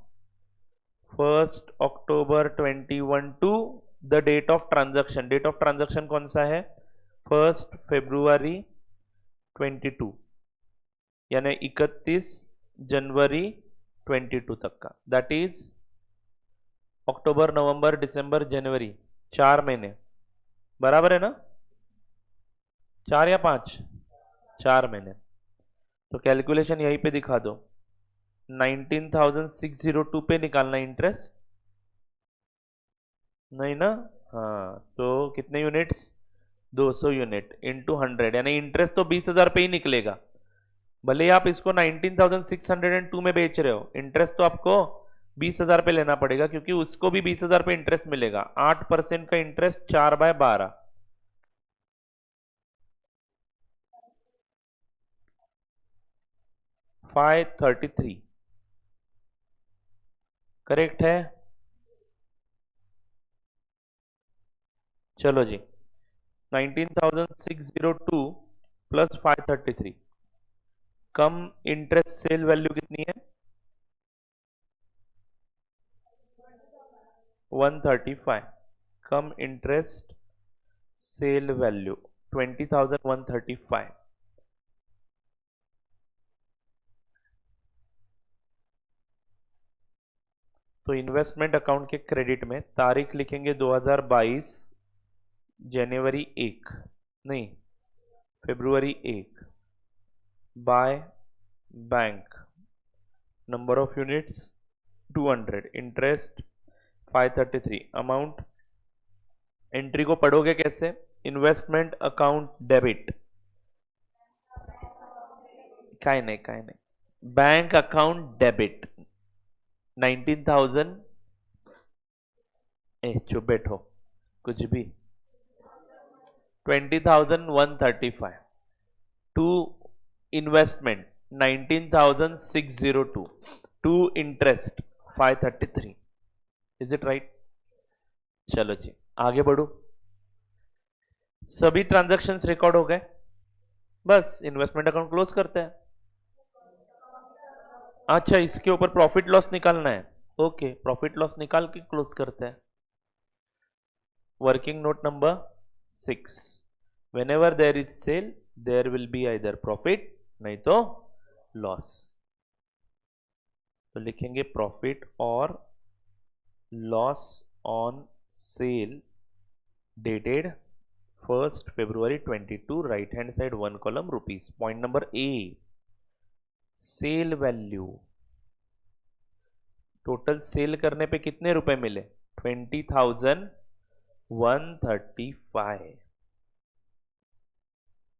1st October 21 to the date of transaction। date of transaction कौन सा है? 1st February 22, यानी 31 जनवरी 22 तक का, दैट इज अक्टूबर नवंबर दिसंबर जनवरी, 4 महीने, बराबर है ना? 4 या 5? 4 महीने। तो कैलकुलेशन यहीं पे दिखा दो, 19,602 पे निकालना इंटरेस्ट, नहीं ना? हाँ, तो कितने यूनिट्स? 200 यूनिट इंटू 100, यानी इंटरेस्ट तो 20,000 पे ही निकलेगा। भले ही आप इसको 19,602 में बेच रहे हो, इंटरेस्ट तो आपको 20,000 पे लेना पड़ेगा, क्योंकि उसको भी 20,000 पे इंटरेस्ट मिलेगा। 8% का इंटरेस्ट 4/12, 533 करेक्ट है। चलो जी, 19,602 प्लस 533, कम इंटरेस्ट सेल वैल्यू कितनी है? 135, कम इंटरेस्ट सेल वैल्यू 20,135। तो इन्वेस्टमेंट अकाउंट के क्रेडिट में तारीख लिखेंगे 2022 जनवरी 1, नहीं फरवरी 1, by bank, number of units 200, interest 533, amount. Entry को पढ़ोगे कैसे? इन्वेस्टमेंट अकाउंट डेबिट, काय नहीं, बैंक अकाउंट डेबिट 19,000, चुप बैठो, कुछ भी 20,135 to investment 19,602 to interest 533। Is it right? चलो जी आगे बढ़ो। सभी ट्रांजैक्शंस रिकॉर्ड हो गए, बस इन्वेस्टमेंट अकाउंट क्लोज करते हैं। अच्छा, इसके ऊपर प्रॉफिट लॉस निकालना है। ओके, प्रॉफिट लॉस निकाल के क्लोज करते हैं। Working note number 6, whenever there is sale there will be either profit नहीं तो लॉस। तो लिखेंगे प्रॉफिट और loss on sale dated 1st February 22, right hand side 1 column rupees. Point number A, sale value, total sale करने पे कितने रुपए मिले? 20,135।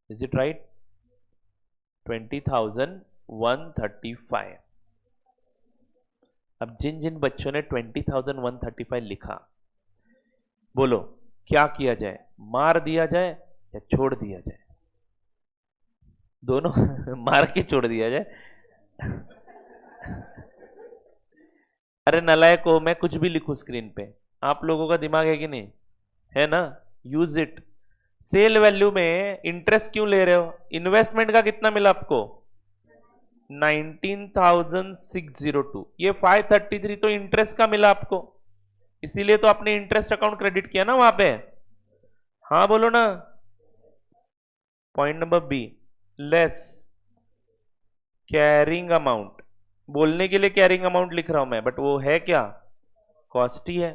Is it right? 20,135। अब जिन जिन बच्चों ने 20,135 लिखा, बोलो क्या किया जाए? मार दिया जाए या छोड़ दिया जाए? दोनों मार के छोड़ दिया जाए। अरे नलायक हो, मैं कुछ भी लिखूं स्क्रीन पे, आप लोगों का दिमाग है कि नहीं? है ना? Use it. सेल वैल्यू में इंटरेस्ट क्यों ले रहे हो? इन्वेस्टमेंट का कितना मिला आपको? 19,602। ये 533 तो इंटरेस्ट का मिला आपको, इसीलिए तो आपने इंटरेस्ट अकाउंट क्रेडिट किया ना वहां पे। हाँ बोलो ना। Point number B, less carrying amount. बोलने के लिए कैरिंग अमाउंट लिख रहा हूं मैं, बट वो है क्या? कॉस्ट ही है।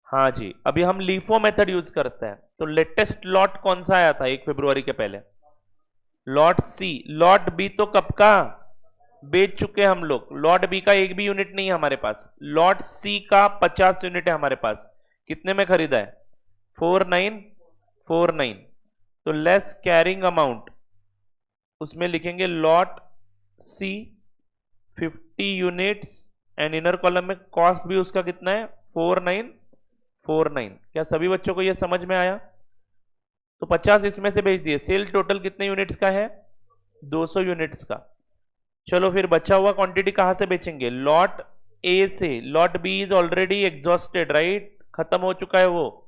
हाँ जी, अभी हम लीफो मेथड यूज करते हैं। तो लेटेस्ट लॉट कौन सा आया था 1 फरवरी के पहले? Lot see. लॉट बी तो कब का बेच चुके हैं हम लोग, लॉट बी का एक भी यूनिट नहीं है हमारे पास। लॉट सी का 50 यूनिट है हमारे पास। कितने में खरीदा है? 4949। तो लेस कैरिंग अमाउंट, उसमें लिखेंगे lot C 50 units, and inner column में कॉस्ट भी उसका कितना है? 4949। क्या सभी बच्चों को यह समझ में आया? तो 50 इसमें से बेच दिए। सेल टोटल कितने यूनिट्स का है? 200 यूनिट्स का। चलो फिर बचा हुआ क्वांटिटी कहां से बेचेंगे? लॉट ए से। Lot B is already exhausted, right? खत्म हो चुका है वो।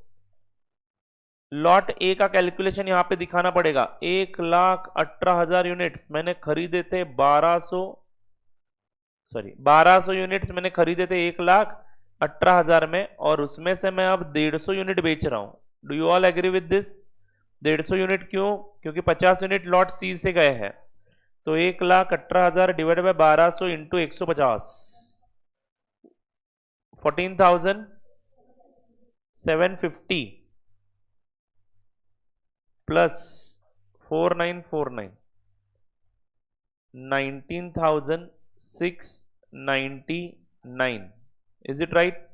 लॉट ए का कैलकुलेशन यहां पे दिखाना पड़ेगा। 1,18,000 यूनिट्स मैंने खरीदे थे, 1200 यूनिट्स मैंने खरीदे थे 1,18,000 में, और उसमें से मैं अब 150 यूनिट बेच रहा हूं। Do you all agree with this? 150 unit क्यों? क्योंकि 50 यूनिट लॉट सी से गए हैं। तो 1,18,000 divide by 1200 into 150, 14,750 plus 4949 19,699, is it right?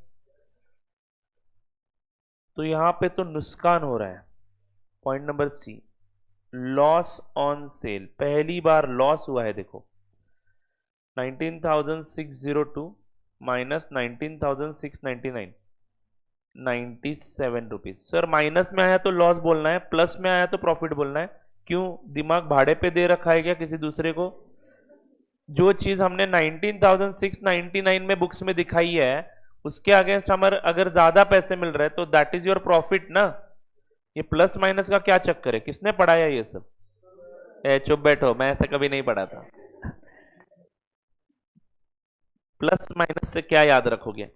तो यहां पे तो नुकसान हो रहा है। Point number C, loss on sale, पहली बार लॉस हुआ है। देखो 19,602 माइनस 19,699, 97 रुपीज। सर माइनस में आया तो लॉस बोलना है, प्लस में आया तो प्रॉफिट बोलना है। क्यों? दिमाग भाड़े पे दे रखा है क्या किसी दूसरे को? जो चीज हमने 19,699 में बुक्स में दिखाई है उसके अगेंस्ट हमारे अगर ज्यादा पैसे मिल रहे हैं तो दैट इज योर प्रॉफिट ना। ये प्लस माइनस का क्या चक्कर है? किसने पढ़ाया ये सब? चुप बैठो, मैं ऐसा कभी नहीं पढ़ा था। प्लस माइनस से क्या याद रखोगे?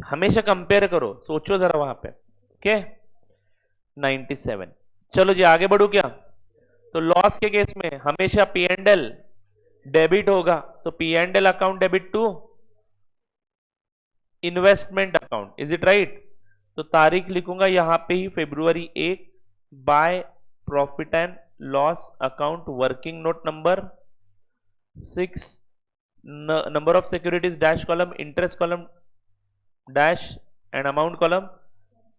हमेशा कंपेयर करो, सोचो जरा वहां पे। ओके 97। चलो जी आगे बढ़ू क्या? तो लॉस के केस में हमेशा पी एंड एल डेबिट होगा, तो P and L account debit to investment account, is it right? तो तारीख लिखूंगा यहां पे ही February 1 by profit and loss account, working note number 6, number of securities dash column, interest column dash and amount column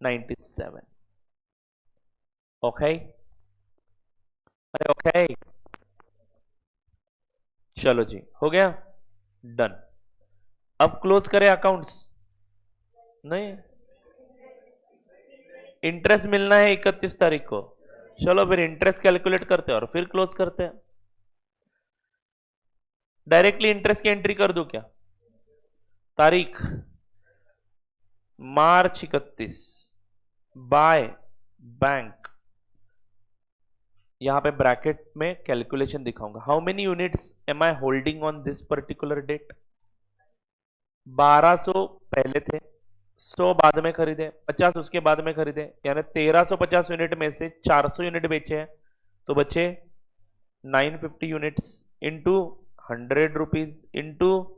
97। Okay अरे ओके चलो जी हो गया, डन। अब क्लोज करें अकाउंट्स? नहीं, इंटरेस्ट मिलना है 31 तारीख को। चलो फिर इंटरेस्ट कैलकुलेट करते हैं और फिर क्लोज करते हैं। डायरेक्टली इंटरेस्ट की एंट्री कर दूं क्या? तारीख मार्च 31 बाय बैंक, यहां पे ब्रैकेट में कैलकुलेशन दिखाऊंगा। How many units am I holding on this particular date? 1200 पहले थे, 100 बाद में खरीदे, 50 उसके बाद में खरीदे, यानी 1350 यूनिट में से 400 यूनिट बेचे हैं, तो बचे 950 units into 100 rupees into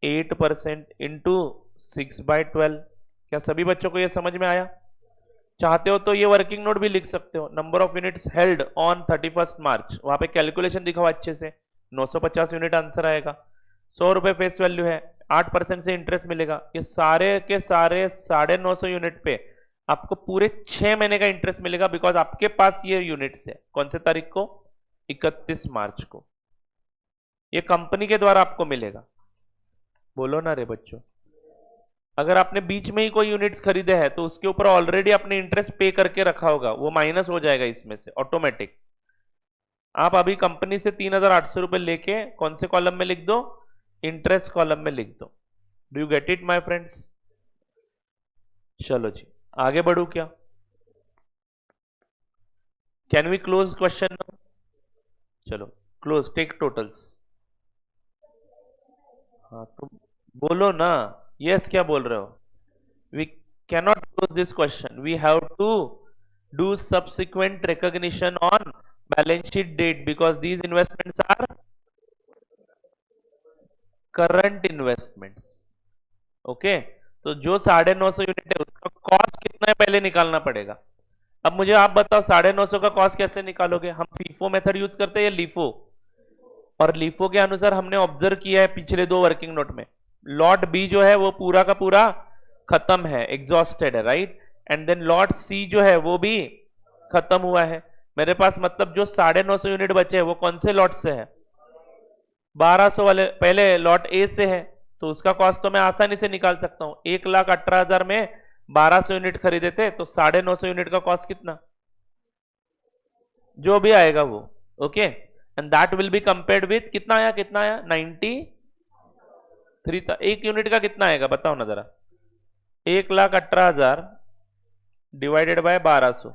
8% into 6/12। क्या सभी बच्चों को यह समझ में आया? चाहते हो तो ये वर्किंग नोट भी लिख सकते हो। Number of units held on 31 मार्च, वहां पे कैलकुलेशन दिखाओ अच्छे से। 950 यूनिट आंसर आएगा। 100 रुपए फेस वैल्यू है, 8% से इंटरेस्ट मिलेगा। ये सारे के सारे 950 यूनिट पे आपको पूरे 6 महीने का इंटरेस्ट मिलेगा, बिकॉज आपके पास ये यूनिट्स है। कौन से तारीख को? 31 मार्च को। ये कंपनी के द्वारा आपको मिलेगा। बोलो ना रे बच्चों। अगर आपने बीच में ही कोई यूनिट्स खरीदे हैं तो उसके ऊपर ऑलरेडी आपने इंटरेस्ट पे करके रखा होगा, वो माइनस हो जाएगा इसमें से ऑटोमेटिक। आप अभी कंपनी से 3,800 रुपए लेके कौन से कॉलम में लिख दो? इंटरेस्ट कॉलम में लिख दो। Do you get it my friends? चलो जी आगे बढ़ू क्या? Can we close question? चलो क्लोज, टेक टोटल्स। हाँ तो बोलो ना, यस क्या बोल रहे हो? We cannot close this question, we have to do subsequent recognition on balance sheet date, because these investments are current investments. Okay, तो जो 950 यूनिट है उसका कॉस्ट कितना है पहले निकालना पड़ेगा। अब मुझे आप बताओ 950 का कॉस्ट कैसे निकालोगे? हम फीफो मेथड यूज करते हैं या लीफो? और लीफो के अनुसार हमने ऑब्जर्व किया है पिछले 2 वर्किंग नोट में, लॉट बी जो है वो पूरा का पूरा खत्म है, एग्जॉस्टेड है, right? And then lot see जो है वो भी खत्म हुआ है। मेरे पास मतलब जो 950 यूनिट बचे हैं वो कौन से लॉट से है? 1200 वाले पहले लॉट ए से है, तो उसका कॉस्ट तो मैं आसानी से निकाल सकता हूं। 1,18,000 में 1200 यूनिट खरीदे थे, तो 950 यूनिट का कॉस्ट कितना जो भी आएगा वो। Okay, and that will be compared with कितना आया? 93 था। एक यूनिट का कितना आएगा बताओ ना जरा? 1,18,000 डिवाइडेड बाय 1200,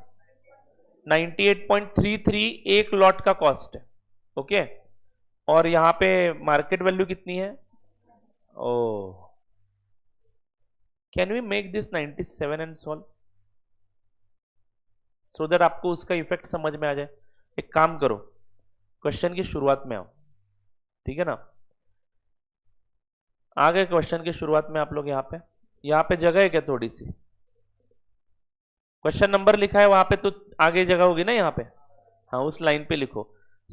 98.33 एक लॉट का कॉस्ट है। ओके, और यहां पे मार्केट वैल्यू कितनी है? Oh, can we make this 97 and solve, so that आपको उसका इफेक्ट समझ में आ जाए। एक काम करो, क्वेश्चन की शुरुआत में आओ, ठीक है ना? आ गए क्वेश्चन की शुरुआत में आप लोग। यहाँ पे जगह है क्या थोड़ी सी? क्वेश्चन नंबर लिखा है वहां पे, तो आगे जगह होगी ना यहाँ पे। हाँ, उस लाइन पे लिखो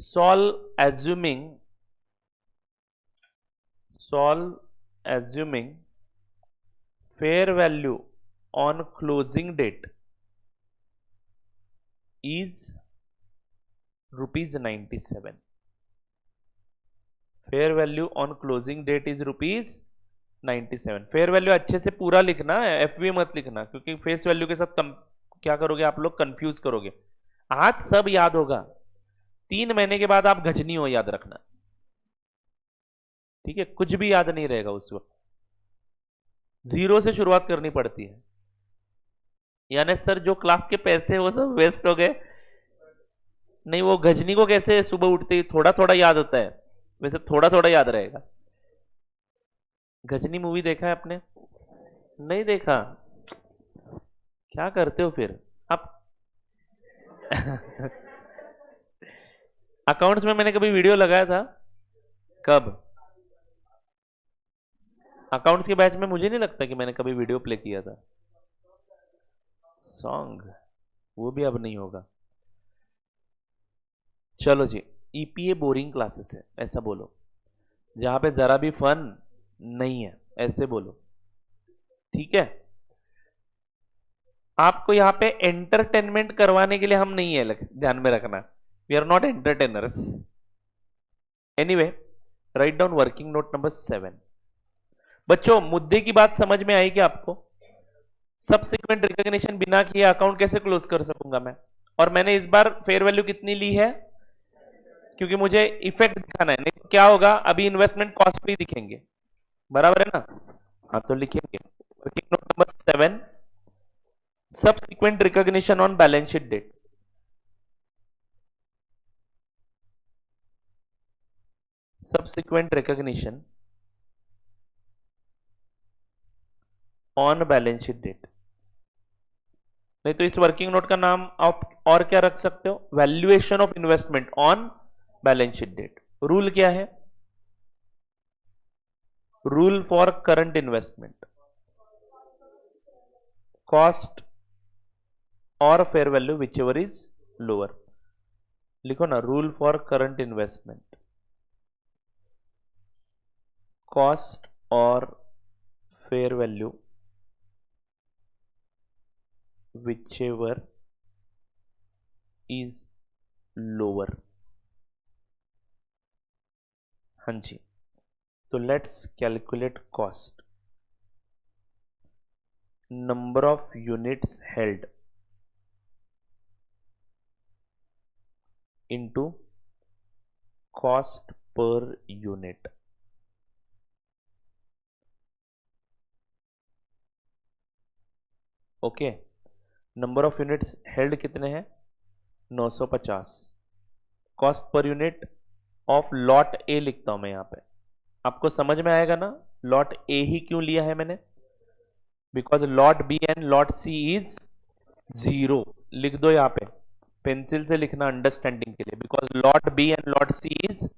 solve assuming fair value on closing date is rupees 97. Fair value on closing date is rupees 97. Fair value अच्छे से पूरा लिखना है, एफवी मत लिखना, क्योंकि फेस वैल्यू के साथ क्या करोगे आप लोग, कंफ्यूज करोगे. आज सब याद होगा, 3 महीने के बाद आप गजनी हो, याद रखना. ठीक है, कुछ भी याद नहीं रहेगा उस वक्त. जीरो से शुरुआत करनी पड़ती है. यानी सर जो क्लास के पैसे वो सब वेस्ट हो गए. नहीं, वो गजनी को कैसे सुबह उठते ही थोड़ा थोड़ा याद होता है, वैसे थोड़ा थोड़ा याद रहेगा. गजनी मूवी देखा है आपने? नहीं देखा? क्या करते हो फिर आप? अकाउंट्स में मैंने कभी वीडियो लगाया था? कब? अकाउंट्स के बैच में मुझे नहीं लगता कि मैंने कभी वीडियो प्ले किया था. सॉन्ग वो भी अब नहीं होगा. चलो जी, ईपीए बोरिंग क्लासेस है ऐसा बोलो, जहां पे जरा भी फन नहीं है ऐसे बोलो. ठीक है, आपको यहां पे एंटरटेनमेंट करवाने के लिए हम नहीं है, ध्यान में रखना. We are not entertainers. Anyway, write down working note number 7. बच्चों, मुद्दे की बात समझ में आई क्या आपको? सबसिक्वेंट रिकॉग्निशन बिना किए अकाउंट कैसे क्लोज कर सकूंगा मैं? और मैंने इस बार फेयर वैल्यू कितनी ली है? क्योंकि मुझे इफेक्ट दिखाना है. नहीं तो क्या होगा, अभी इन्वेस्टमेंट कॉस्ट भी दिखेंगे. बराबर है ना? हाँ, तो लिखेंगे working note number 7, subsequent recognition on balance sheet date. Subsequent recognition on balance sheet date. नहीं तो इस वर्किंग नोट का नाम आप और क्या रख सकते हो? Valuation of investment on balance sheet date. Rule क्या है? Rule for current investment, cost और fair value whichever is lower. लिखो ना, rule for current investment, cost और fair value whichever is lower. हाँ जी, तो let's calculate cost. Number of units held into cost per unit. Okay, number of units held कितने हैं? 950. Cost per unit of lot ए लिखता हूं मैं यहां पे. आपको समझ में आएगा ना लॉट ए ही क्यों लिया है मैंने? Because lot B and lot C is 0. लिख दो यहां पे, पेंसिल से लिखना अंडरस्टैंडिंग के लिए. Because lot B and lot C is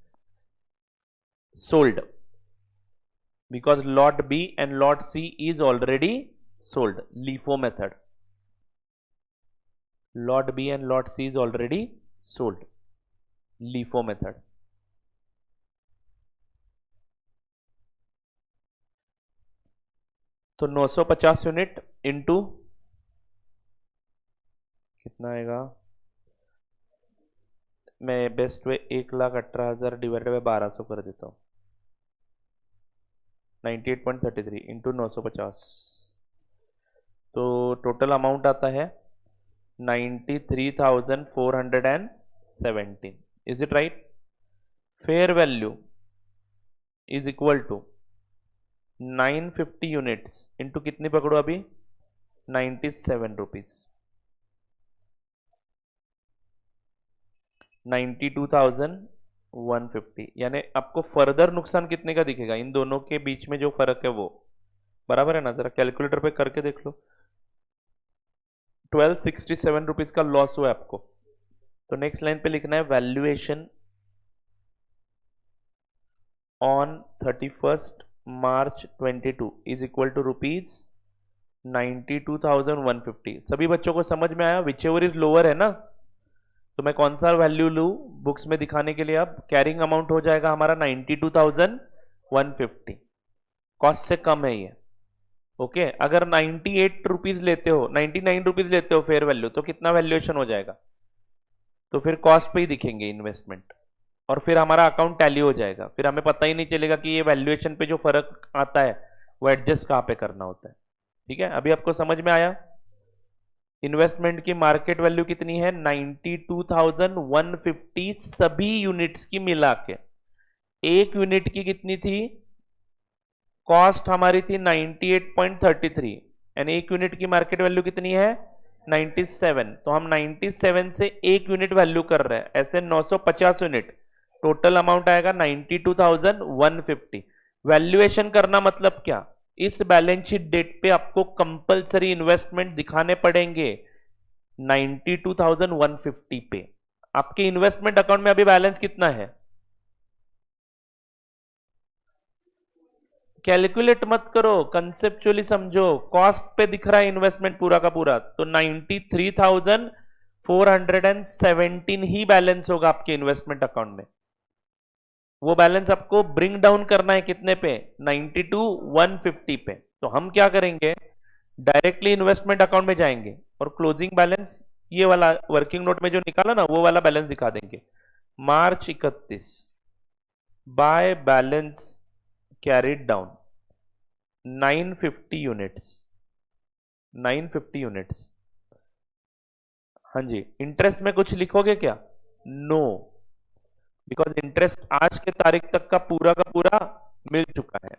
sold. Because lot B and lot C is already sold. LIFO method. Lot B and lot C is already sold. LIFO method. तो 950 यूनिट इंटू कितना आएगा? मैं बेस्ट वे 1,18,000 डिवाइडेड बाय 1200 कर देता हूँ. 98.33 इंटू 950. तो टोटल अमाउंट आता है 93,417. Is it right? Fair value is equal to 950 units into कितनी पकड़ो अभी? 97 रुपीज. 92,150. यानी आपको फर्दर नुकसान कितने का दिखेगा? इन दोनों के बीच में जो फर्क है वो बराबर है ना? जरा कैलकुलेटर पे करके देख लो. 1267 रुपीज का लॉस हुआ है आपको. तो नेक्स्ट लाइन पे लिखना है valuation on 31st March 22 is equal to rupees 92,150. सभी बच्चों को समझ में आया? विच एवर इज लोअर है ना, तो मैं कौन सा वैल्यू लूं बुक्स में दिखाने के लिए? अब कैरिंग अमाउंट हो जाएगा हमारा 92,150, कॉस्ट से कम है ये। ओके, अगर 98 रुपीज लेते हो, 99 रुपीज लेते हो फेयर वैल्यू, तो कितना वैल्यूएशन हो जाएगा? तो फिर कॉस्ट पे ही दिखेंगे इन्वेस्टमेंट, और फिर हमारा अकाउंट टैली हो जाएगा, फिर हमें पता ही नहीं चलेगा कि ये वैल्यूएशन पे जो फर्क आता है वो एडजस्ट कहाँ पे करना होता है। ठीक है, अभी आपको समझ में आया? इन्वेस्टमेंट की मार्केट वैल्यू कितनी है? 92,150 सभी यूनिट्स की मिला के। एक यूनिट की कितनी थी? कॉस्ट हमारी थी 98.33, यानी एक यूनिट की मार्केट वैल्यू कितनी है? 97। तो हम 97 से एक यूनिट वैल्यू कर रहे हैं, ऐसे 950 यूनिट, टोटल अमाउंट आएगा 92,150। वैल्यूएशन करना मतलब क्या? इस बैलेंस शीट डेट पे आपको कंपलसरी इन्वेस्टमेंट दिखाने पड़ेंगे 92,150 पे। आपके इन्वेस्टमेंट अकाउंट में अभी बैलेंस कितना है? कैलकुलेट मत करो, कंसेप्चुअली समझो। कॉस्ट पे दिख रहा है इन्वेस्टमेंट पूरा का पूरा, तो 93,417 ही बैलेंस होगा आपके इन्वेस्टमेंट अकाउंट में। वो बैलेंस आपको ब्रिंग डाउन करना है कितने पे? 92,150 पे। तो हम क्या करेंगे, डायरेक्टली इन्वेस्टमेंट अकाउंट में जाएंगे और क्लोजिंग बैलेंस ये वाला वर्किंग नोट में जो निकाला ना, वो वाला बैलेंस दिखा देंगे। मार्च 31 by balance carried down 950 units, 950 units. हाँ जी, इंटरेस्ट में कुछ लिखोगे क्या? नो, बिकॉज इंटरेस्ट आज के तारीख तक का पूरा मिल चुका है,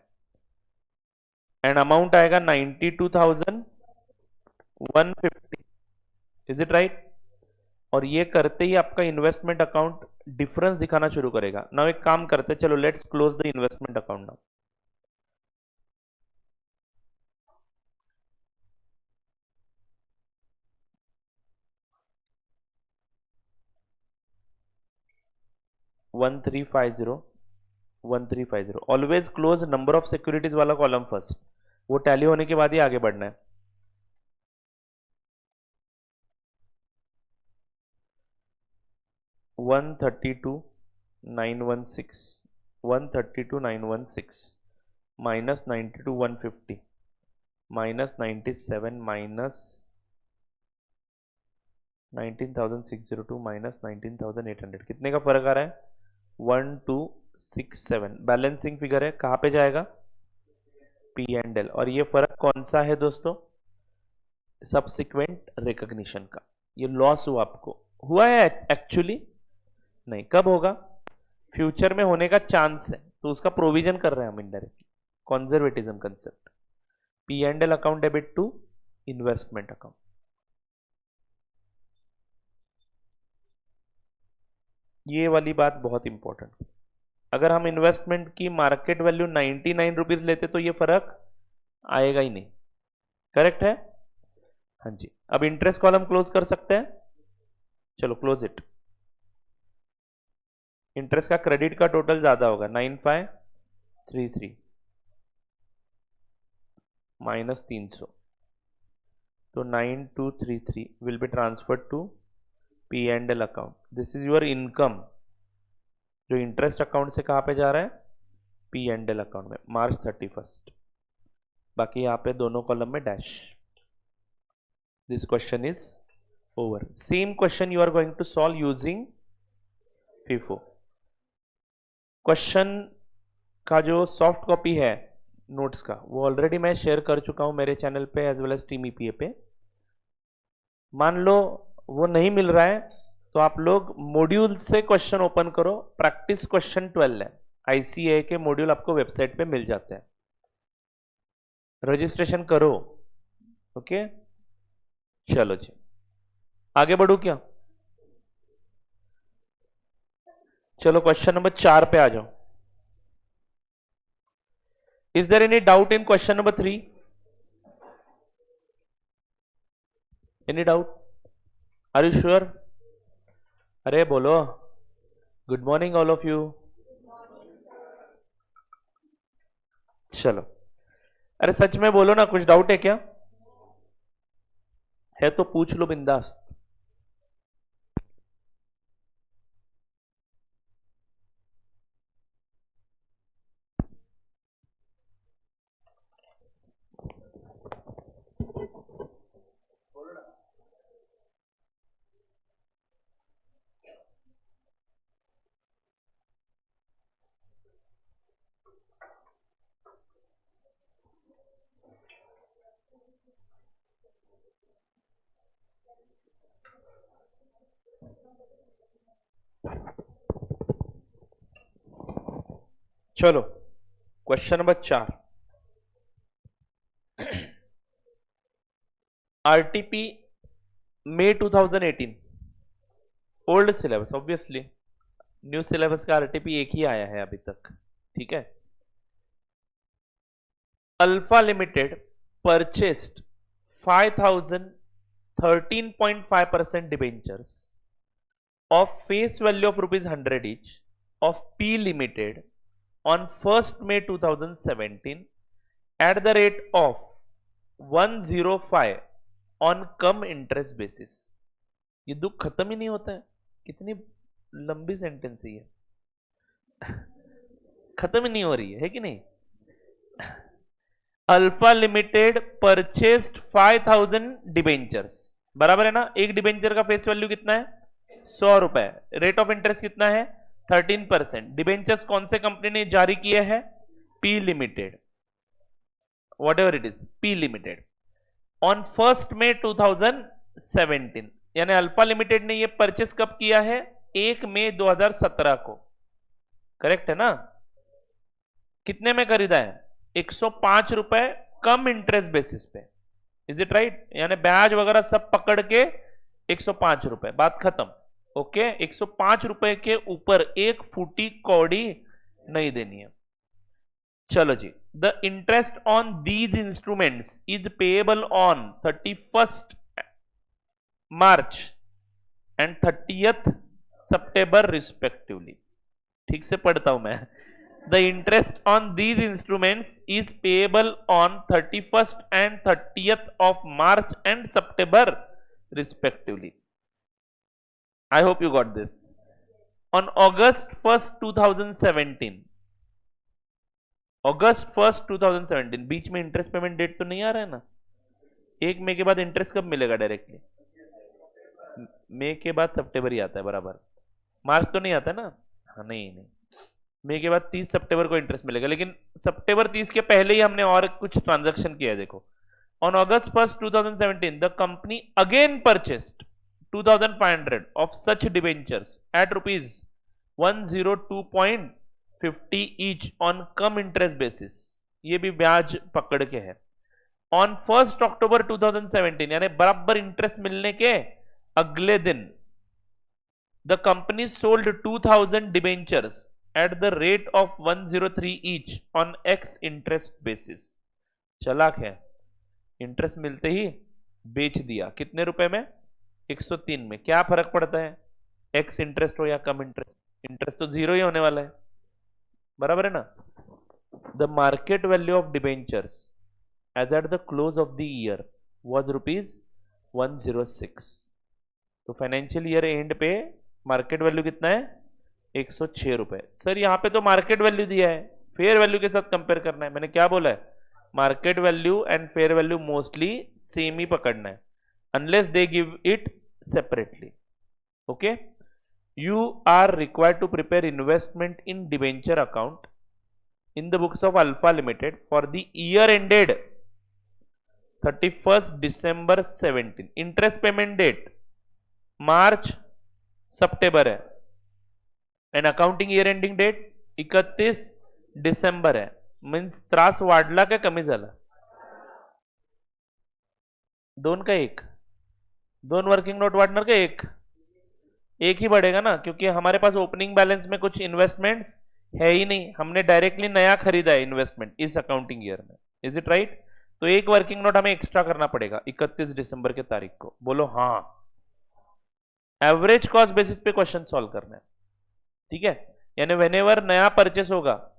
एंड अमाउंट आएगा 92,150। Is it right? और ये करते ही आपका इन्वेस्टमेंट अकाउंट डिफरेंस दिखाना शुरू करेगा। नाउ एक काम करते, चलो let's close the investment account now. One three five zero always close number of securities वाला कॉलम फर्स्ट, वो टैली होने के बाद ही आगे बढ़ना है। One thirty two 916 minus 92,150 minus 97 minus 19,602 minus 19,800, कितने का फर्क आ रहा है? 1267। बैलेंसिंग फिगर है, कहां पे जाएगा? P and L. और ये फर्क कौन सा है दोस्तों? सब्सिक्वेंट रिकॉग्निशन का। ये लॉस हुआ, आपको हुआ है एक्चुअली नहीं, कब होगा? फ्यूचर में होने का चांस है, तो उसका प्रोविजन कर रहे हैं हम indirectly, conservatism concept. P and L account debit to investment account. ये वाली बात बहुत इंपॉर्टेंट है। अगर हम इन्वेस्टमेंट की मार्केट वैल्यू 99 रुपीज लेते तो ये फर्क आएगा ही नहीं। करेक्ट है? हाँ जी। अब इंटरेस्ट कॉलम क्लोज कर सकते हैं, चलो क्लोज इट। इंटरेस्ट का क्रेडिट का टोटल ज्यादा होगा, 9533 माइनस 300, तो 9233 will be transferred to P and L account. This is your income, जो इंटरेस्ट अकाउंट से कहां पे जा रहा है? पी एंड एल अकाउंट में, मार्च 31। बाकी यहां पे दोनों कॉलम में dash. This question is over. Same question you are going to solve using FIFO। Question का जो सॉफ्ट कॉपी है नोट्स का, वो ऑलरेडी मैं शेयर कर चुका हूं मेरे चैनल पे as well as team EPA पे। मान लो वो नहीं मिल रहा है, तो आप लोग मॉड्यूल से क्वेश्चन ओपन करो। प्रैक्टिस क्वेश्चन 12 है, ICAI के मॉड्यूल आपको वेबसाइट पे मिल जाते हैं। रजिस्ट्रेशन करो। ओके, चलो जी आगे बढ़ू क्या? चलो क्वेश्चन नंबर 4 पे आ जाओ। Is there any doubt in question number 3? Any doubt? Are you sure? अरे बोलो। Good morning all of you. चलो, अरे सच में बोलो ना, कुछ डाउट है क्या? है तो पूछ लो बिंदास। चलो क्वेश्चन नंबर 4, आरटीपी मई 2018, old syllabus obviously, new syllabus का आरटीपी एक ही आया है अभी तक, ठीक है। Alpha limited purchased 5,013.5% debentures of face value of ₹100 each of P Limited on 1st May 2017 at the rate of 105 on come interest basis. ये दुख खत्म ही नहीं होता है, कितनी लंबी सेंटेंस है ये, खत्म ही नहीं हो रही है कि नहीं। अल्फा लिमिटेड परचेस्ड 5,000 डिबेंचर्स, बराबर है ना। एक डिबेंचर का फेस वैल्यू कितना है, 100 रुपए, रेट ऑफ इंटरेस्ट कितना है 13%। डिबेंचर्स कौन से कंपनी ने जारी किए हैं, P limited, what ever it is, P limited, on 1st May 2017, यानी अल्फा लिमिटेड ने ये परचेस कब किया है, 1 मई 2017 को, करेक्ट है ना। कितने में खरीदा है, 105 रुपए कम इंटरेस्ट बेसिस पे, इज इट राइट, यानी ब्याज वगैरह सब पकड़ के 105 रुपए, बात खत्म। ओके, 105 रुपए के ऊपर एक फूटी कौड़ी नहीं देनी है। चलो जी, the interest on these instruments is payable on 31st March and 30th September respectively. ठीक से पढ़ता हूं मैं, the interest on these instruments is payable on 31st and 30th of March and September respectively. I hope you got this. On August 1st 2017, August 1st 2017, बीच में इंटरेस्ट पेमेंट डेट तो नहीं आ रहा है ना, 1 मई के बाद इंटरेस्ट कब मिलेगा डायरेक्टली, मई के बाद सितंबर ही आता है, बराबर, मार्च तो नहीं आता ना, हाँ नहीं, मई के बाद 30 सितंबर को इंटरेस्ट मिलेगा, लेकिन सितंबर 30 के पहले ही हमने और कुछ ट्रांजैक्शन किया है। देखो, on August 1st 2017 the company again purchased 2,500 of such debentures at ₹102.50 each on cum interest basis, ये भी ब्याज पकड़ के है। ऑन 1st अक्टूबर 2017, यानी बराबर इंटरेस्ट मिलने के अगले दिन, the company sold 2,000 debentures at the rate of 103 each on X interest basis। चलाक है, इंटरेस्ट मिलते ही बेच दिया, कितने रुपए में, 103 में। क्या फर्क पड़ता है, एक्स इंटरेस्ट हो या कम इंटरेस्ट, इंटरेस्ट तो जीरो ही होने वाला है, बराबर है ना। The market value of debentures as at the close of the year was ₹106। तो फाइनेंशियल ईयर एंड पे मार्केट वैल्यू कितना है, 106 रुपए। सर यहां पे तो मार्केट वैल्यू दिया है, फेयर वैल्यू के साथ कंपेयर करना है। मैंने क्या बोला है, market value and fair value mostly same ही पकड़ना है, unless they give it separately. Okay, you are required to prepare investment in debenture account in the books of Alpha Limited for the year ended 31st December 17। Interest payment date March सितंबर है, and accounting year ending date 31 December है। मीन्स त्रास वाढला का कमी झाला, दोन का एक, दोन वर्किंग नोट वाढणार का एक ही बढ़ेगा ना, क्योंकि हमारे पास ओपनिंग बैलेंस में कुछ इन्वेस्टमेंट्स है ही नहीं, हमने डायरेक्टली नया खरीदा है इन्वेस्टमेंट इस अकाउंटिंग ईयर में, इज इट राइट। तो एक वर्किंग नोट हमें एक्स्ट्रा करना पड़ेगा 31 दिसंबर के तारीख को, बोलो हाँ। एवरेज कॉस्ट बेसिस पे क्वेश्चन सॉल्व करना है, ठीक है, यानी व्हेनेवर नया परचेस होगा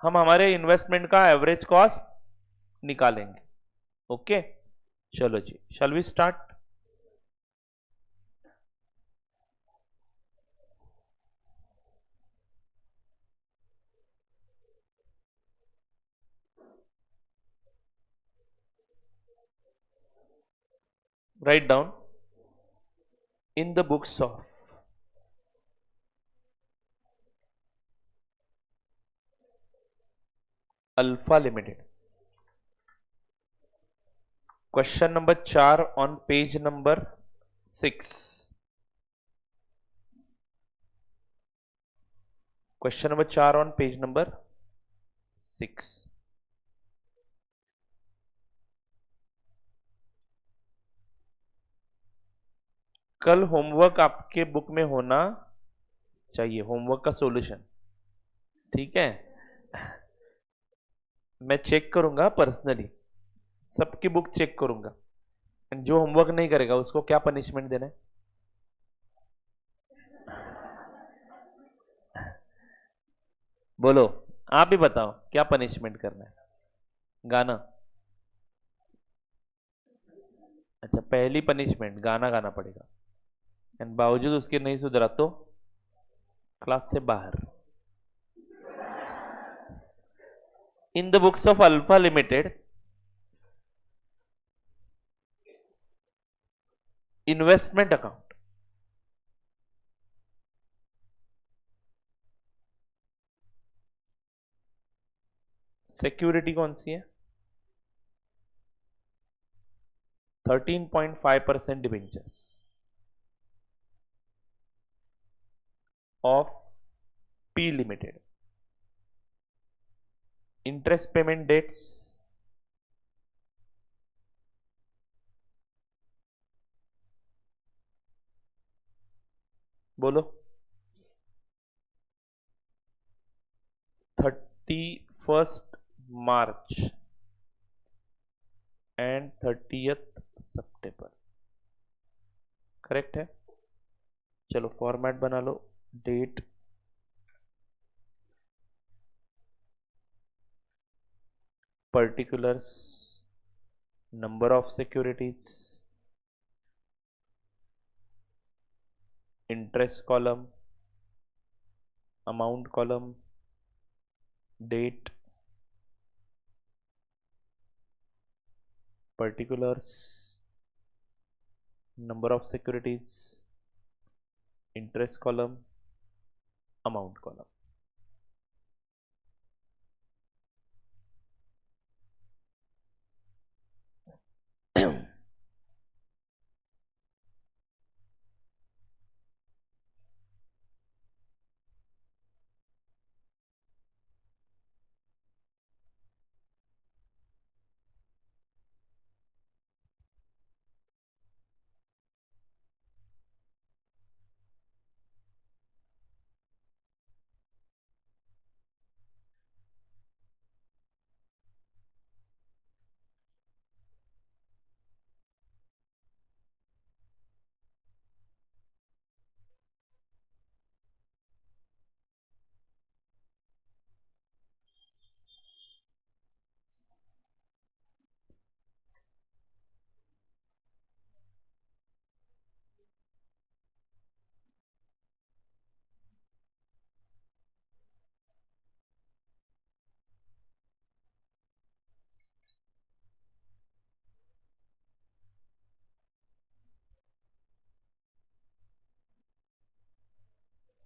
हम हमारे इन्वेस्टमेंट का एवरेज कॉस्ट निकालेंगे। ओके, चलो जी, shall we start. Write down in the books of Alpha Limited, question number 4 on page number 6. Question number 4 on page number 6. कल होमवर्क आपके बुक में होना चाहिए, होमवर्क का सॉल्यूशन, ठीक है। मैं चेक करूंगा पर्सनली, सबकी बुक चेक करूंगा, जो होमवर्क नहीं करेगा उसको क्या पनिशमेंट देना है। बोलो, आप ही बताओ क्या पनिशमेंट करना है। गाना? अच्छा, पहली पनिशमेंट गाना गाना पड़ेगा, एंड बावजूद उसके नहीं सुधरा तो क्लास से बाहर। In the books of Alpha limited, investment account, security कौन सी है? 13.5% debentures of P limited. Interest payment dates, बोलो। 31 मार्च एंड 30 सितंबर, करेक्ट है। चलो फॉर्मेट बना लो, date, particulars, number of securities, interest column, amount column, date, particulars, number of securities, interest column, amount column।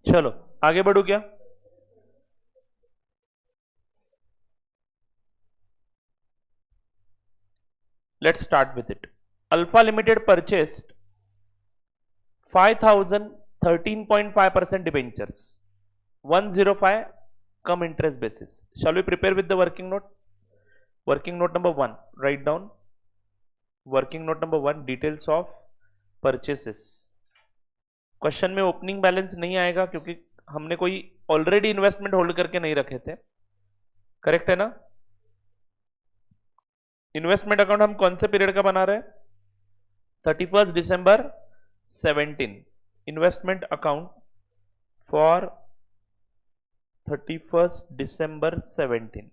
चलो आगे बढ़ू क्या? Let's start with it. Alpha limited purchased 5,013.5% debentures, 105 cum interest basis. Shall we prepare with the working note? Working note number 1, write down working note number 1, details of purchases. Question में ओपनिंग बैलेंस नहीं आएगा क्योंकि हमने कोई ऑलरेडी इन्वेस्टमेंट होल्ड करके नहीं रखे थे, करेक्ट है ना। इन्वेस्टमेंट अकाउंट हम कौन से पीरियड का बना रहे हैं? 31 December 17, investment account for 31 December 17,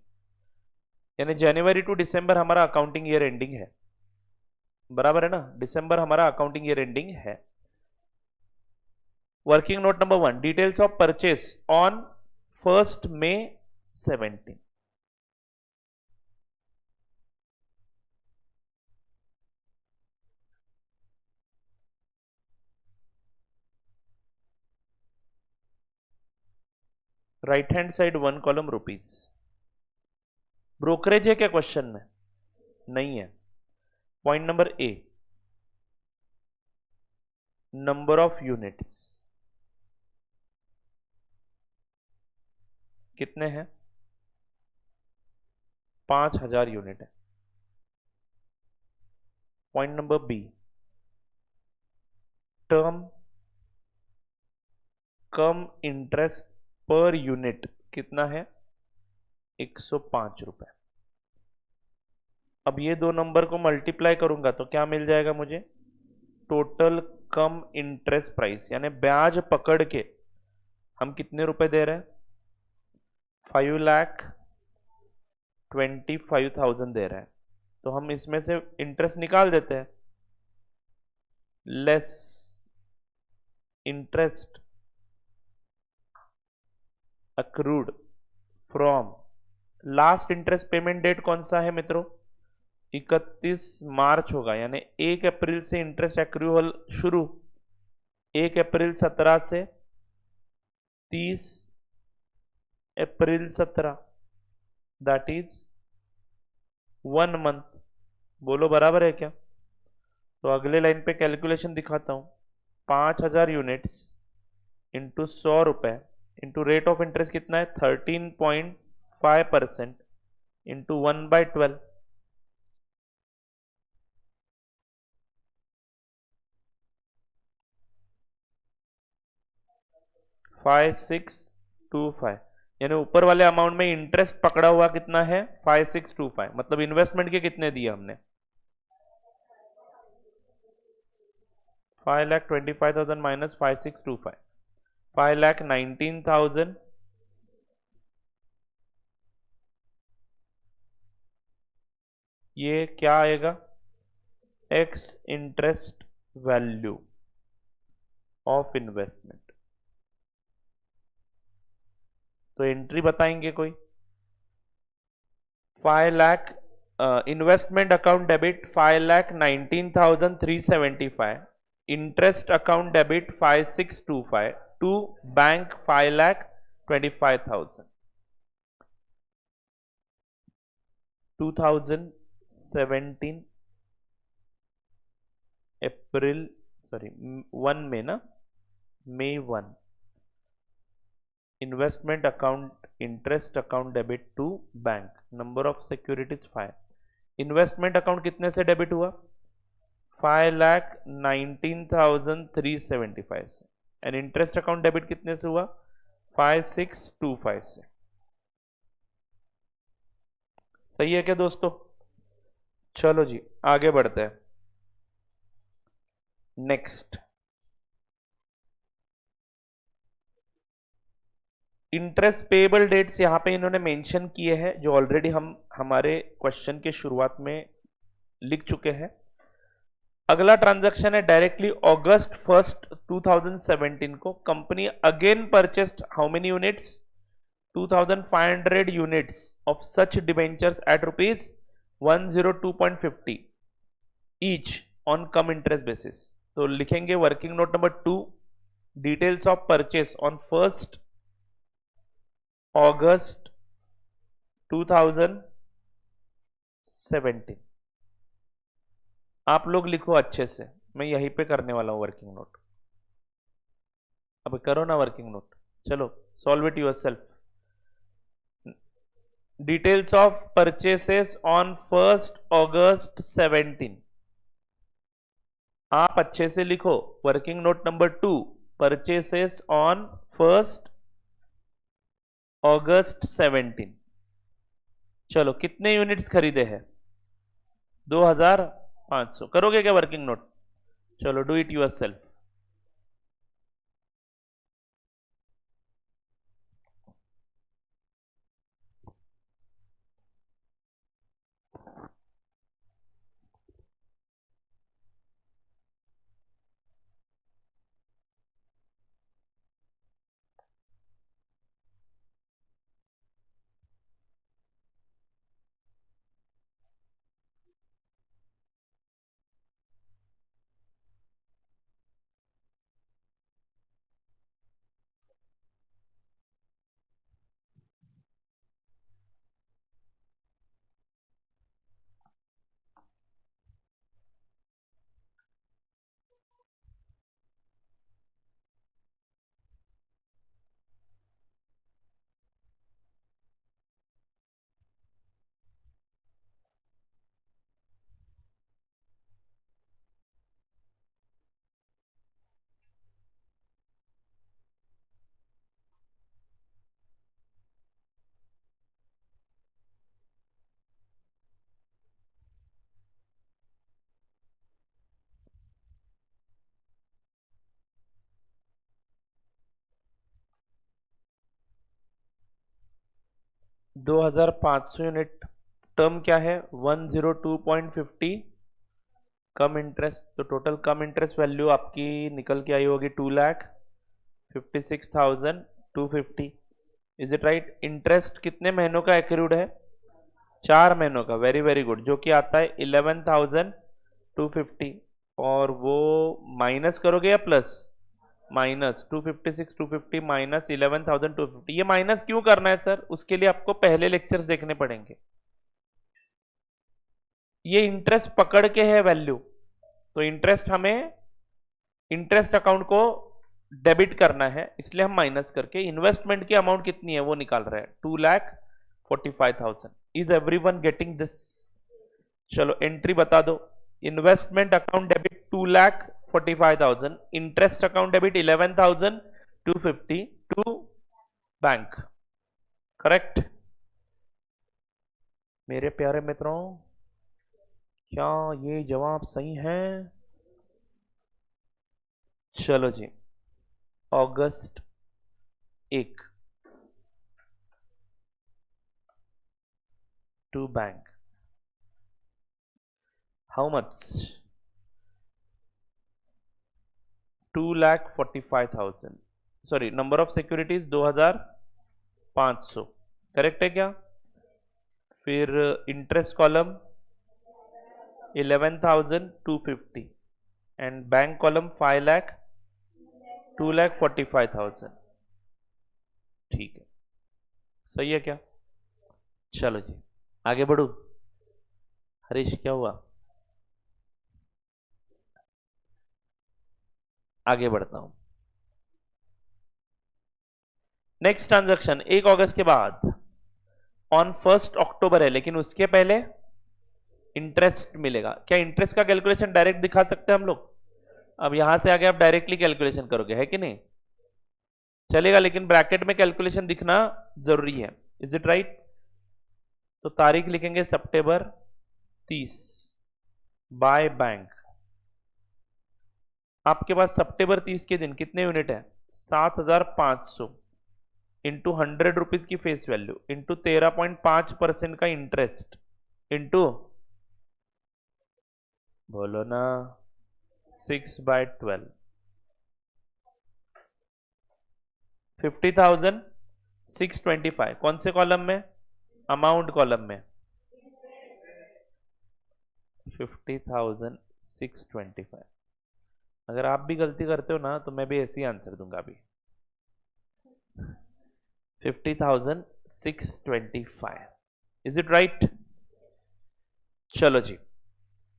यानी जनवरी टू दिसंबर हमारा अकाउंटिंग ईयर एंडिंग है, बराबर है ना। दिसंबर हमारा अकाउंटिंग ईयर एंडिंग है। Working note number 1, details of purchase on 1 May 17। Right hand side 1 column rupees. Brokerage है क्या क्वेश्चन में? नहीं है। Point number A, number of units कितने हैं? 5000 यूनिट है। पॉइंट नंबर बी, टर्म कम इंटरेस्ट पर यूनिट कितना है? 105 रुपए। अब ये दो नंबर को मल्टीप्लाई करूंगा तो क्या मिल जाएगा मुझे? टोटल कम इंटरेस्ट प्राइस, यानी ब्याज पकड़ के हम कितने रुपए दे रहे हैं? 5,25,000 दे रहे हैं। तो हम इसमें से इंटरेस्ट निकाल देते हैं। Less interest accrued from, last interest payment date कौन सा है मित्रों? 31 मार्च होगा, यानी 1 अप्रैल से इंटरेस्ट एक्रूवल शुरू। 1 अप्रैल 17 से 30 अप्रैल 17, दैट इज 1 मंथ। बोलो बराबर है क्या? तो अगले लाइन पे कैलकुलेशन दिखाता हूं। 5000 यूनिट्स इंटू 100 रुपए इंटू रेट ऑफ इंटरेस्ट कितना है? 13.5% इंटू 1/12, 5625। यानी ऊपर वाले अमाउंट में इंटरेस्ट पकड़ा हुआ कितना है? 5625। मतलब इन्वेस्टमेंट के कितने दिए हमने? 5,25,000 माइनस 5625, 5,19,000। ये क्या आएगा? Ex interest value of investment. तो एंट्री बताएंगे कोई? 5 lakh investment account debit 5,19,375, interest account debit 5,625 to bank 5,25,000। 2017 अप्रैल, सॉरी 1 में ना, मई 1, investment account interest account debit to bank, number of securities 5। Investment account कितने से डेबिट हुआ? 5,19,375 से। एंड इंटरेस्ट अकाउंट डेबिट कितने से हुआ? 5,625 से। सही है क्या दोस्तों? चलो जी आगे बढ़ते हैं। नेक्स्ट, इंटरेस्ट पेबल डेट्स यहां पे इन्होंने मेंशन किए हैं, जो ऑलरेडी हम हमारे क्वेश्चन के शुरुआत में लिख चुके हैं। अगला ट्रांजैक्शन है डायरेक्टली अगस्त 1, 2017 को company again purchased how many units? 2,500 units of such debentures at rupees 102.50 each on cum interest basis. तो लिखेंगे working note number 2, details of purchase on 1 अगस्त 2017। आप लोग लिखो अच्छे से, मैं यहीं पे करने वाला हूं वर्किंग नोट। अब करो ना वर्किंग नोट, चलो solve it yourself. Details of purchases on 1 अगस्त 17। आप अच्छे से लिखो working note number 2, purchases on 1 अगस्त 17। चलो कितने यूनिट्स खरीदे हैं? 2,500। करोगे क्या वर्किंग नोट? चलो do it yourself. 2500 unit. Term क्या है 102.50 कम इंटरेस्ट, तो टोटल कम इंटरेस्ट वैल्यू आपकी निकल के आई होगी 2,56,250। Is it right? इंटरेस्ट कितने महीनों का एक्रूड है? 4 महीनों का। Very very good. जो कि आता है 11,250, और वो माइनस करोगे या प्लस? Minus 256 250 minus 11,250। ये माइनस क्यों करना है सर? उसके लिए आपको पहले लेक्चर्स देखने पड़ेंगे। ये इंटरेस्ट पकड़ के है वैल्यू, तो इंटरेस्ट हमें इंटरेस्ट अकाउंट को डेबिट करना है, इसलिए हम माइनस करके इन्वेस्टमेंट की अमाउंट कितनी है वो निकाल रहे हैं 2,45,000। Is everyone getting this? चलो एंट्री बता दो। Investment account debit 2,45,000, interest account debit 11,250 to bank. Correct मेरे प्यारे मित्रों? क्या ये जवाब सही है? चलो जी, अगस्त 1 to bank, how much? 2,45,000। Sorry, number of securities 2,500। Correct है क्या? फिर interest column 11,250 and bank column 5 lakh 2,45,000। ठीक है, सही है क्या? चलो जी, आगे बढ़ू। हरीश क्या हुआ? आगे बढ़ता हूं। नेक्स्ट ट्रांजैक्शन 1 अगस्त के बाद ऑन 1 अक्टूबर है, लेकिन उसके पहले इंटरेस्ट मिलेगा। क्या इंटरेस्ट का कैलकुलेशन डायरेक्ट दिखा सकते हैं हम लोग? अब यहां से आगे आप डायरेक्टली कैलकुलेशन करोगे, है कि नहीं? चलेगा, लेकिन ब्रैकेट में कैलकुलेशन दिखना जरूरी है। Is it right? तो तारीख लिखेंगे सितंबर 30 बाय बैंक। आपके पास सितंबर 30 के दिन कितने यूनिट है? 7,500 इंटू 100 रुपीज की फेस वैल्यू इंटू 13.5% का इंटरेस्ट इंटू, बोलो ना, 6/12, 50,625। कौन से कॉलम में? अमाउंट कॉलम में। 50,625। अगर आप भी गलती करते हो ना तो मैं भी ऐसे ही आंसर दूंगा अभी। 50,625। Is it right? चलो जी,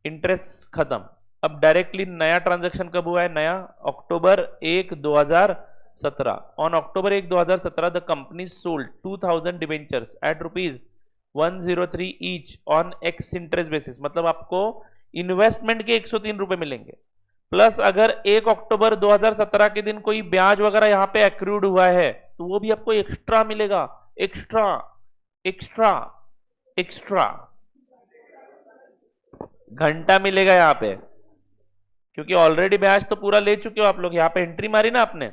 इंटरेस्ट खत्म। अब डायरेक्टली नया ट्रांजैक्शन कब हुआ है? नया अक्टूबर 1 2017। On October 1 2017 the company sold 2,000 debentures at ₹103 each on ex interest basis. मतलब आपको इन्वेस्टमेंट के 103 रुपए मिलेंगे, प्लस अगर 1 अक्टूबर 2017 के दिन कोई ब्याज वगैरह यहां पे एक्रूड हुआ है तो वो भी आपको एक्स्ट्रा मिलेगा। एक्स्ट्रा एक्स्ट्रा एक्स्ट्रा घंटा मिलेगा यहां पे, क्योंकि ऑलरेडी ब्याज तो पूरा ले चुके हो आप लोग। यहां पे एंट्री मारी ना आपने,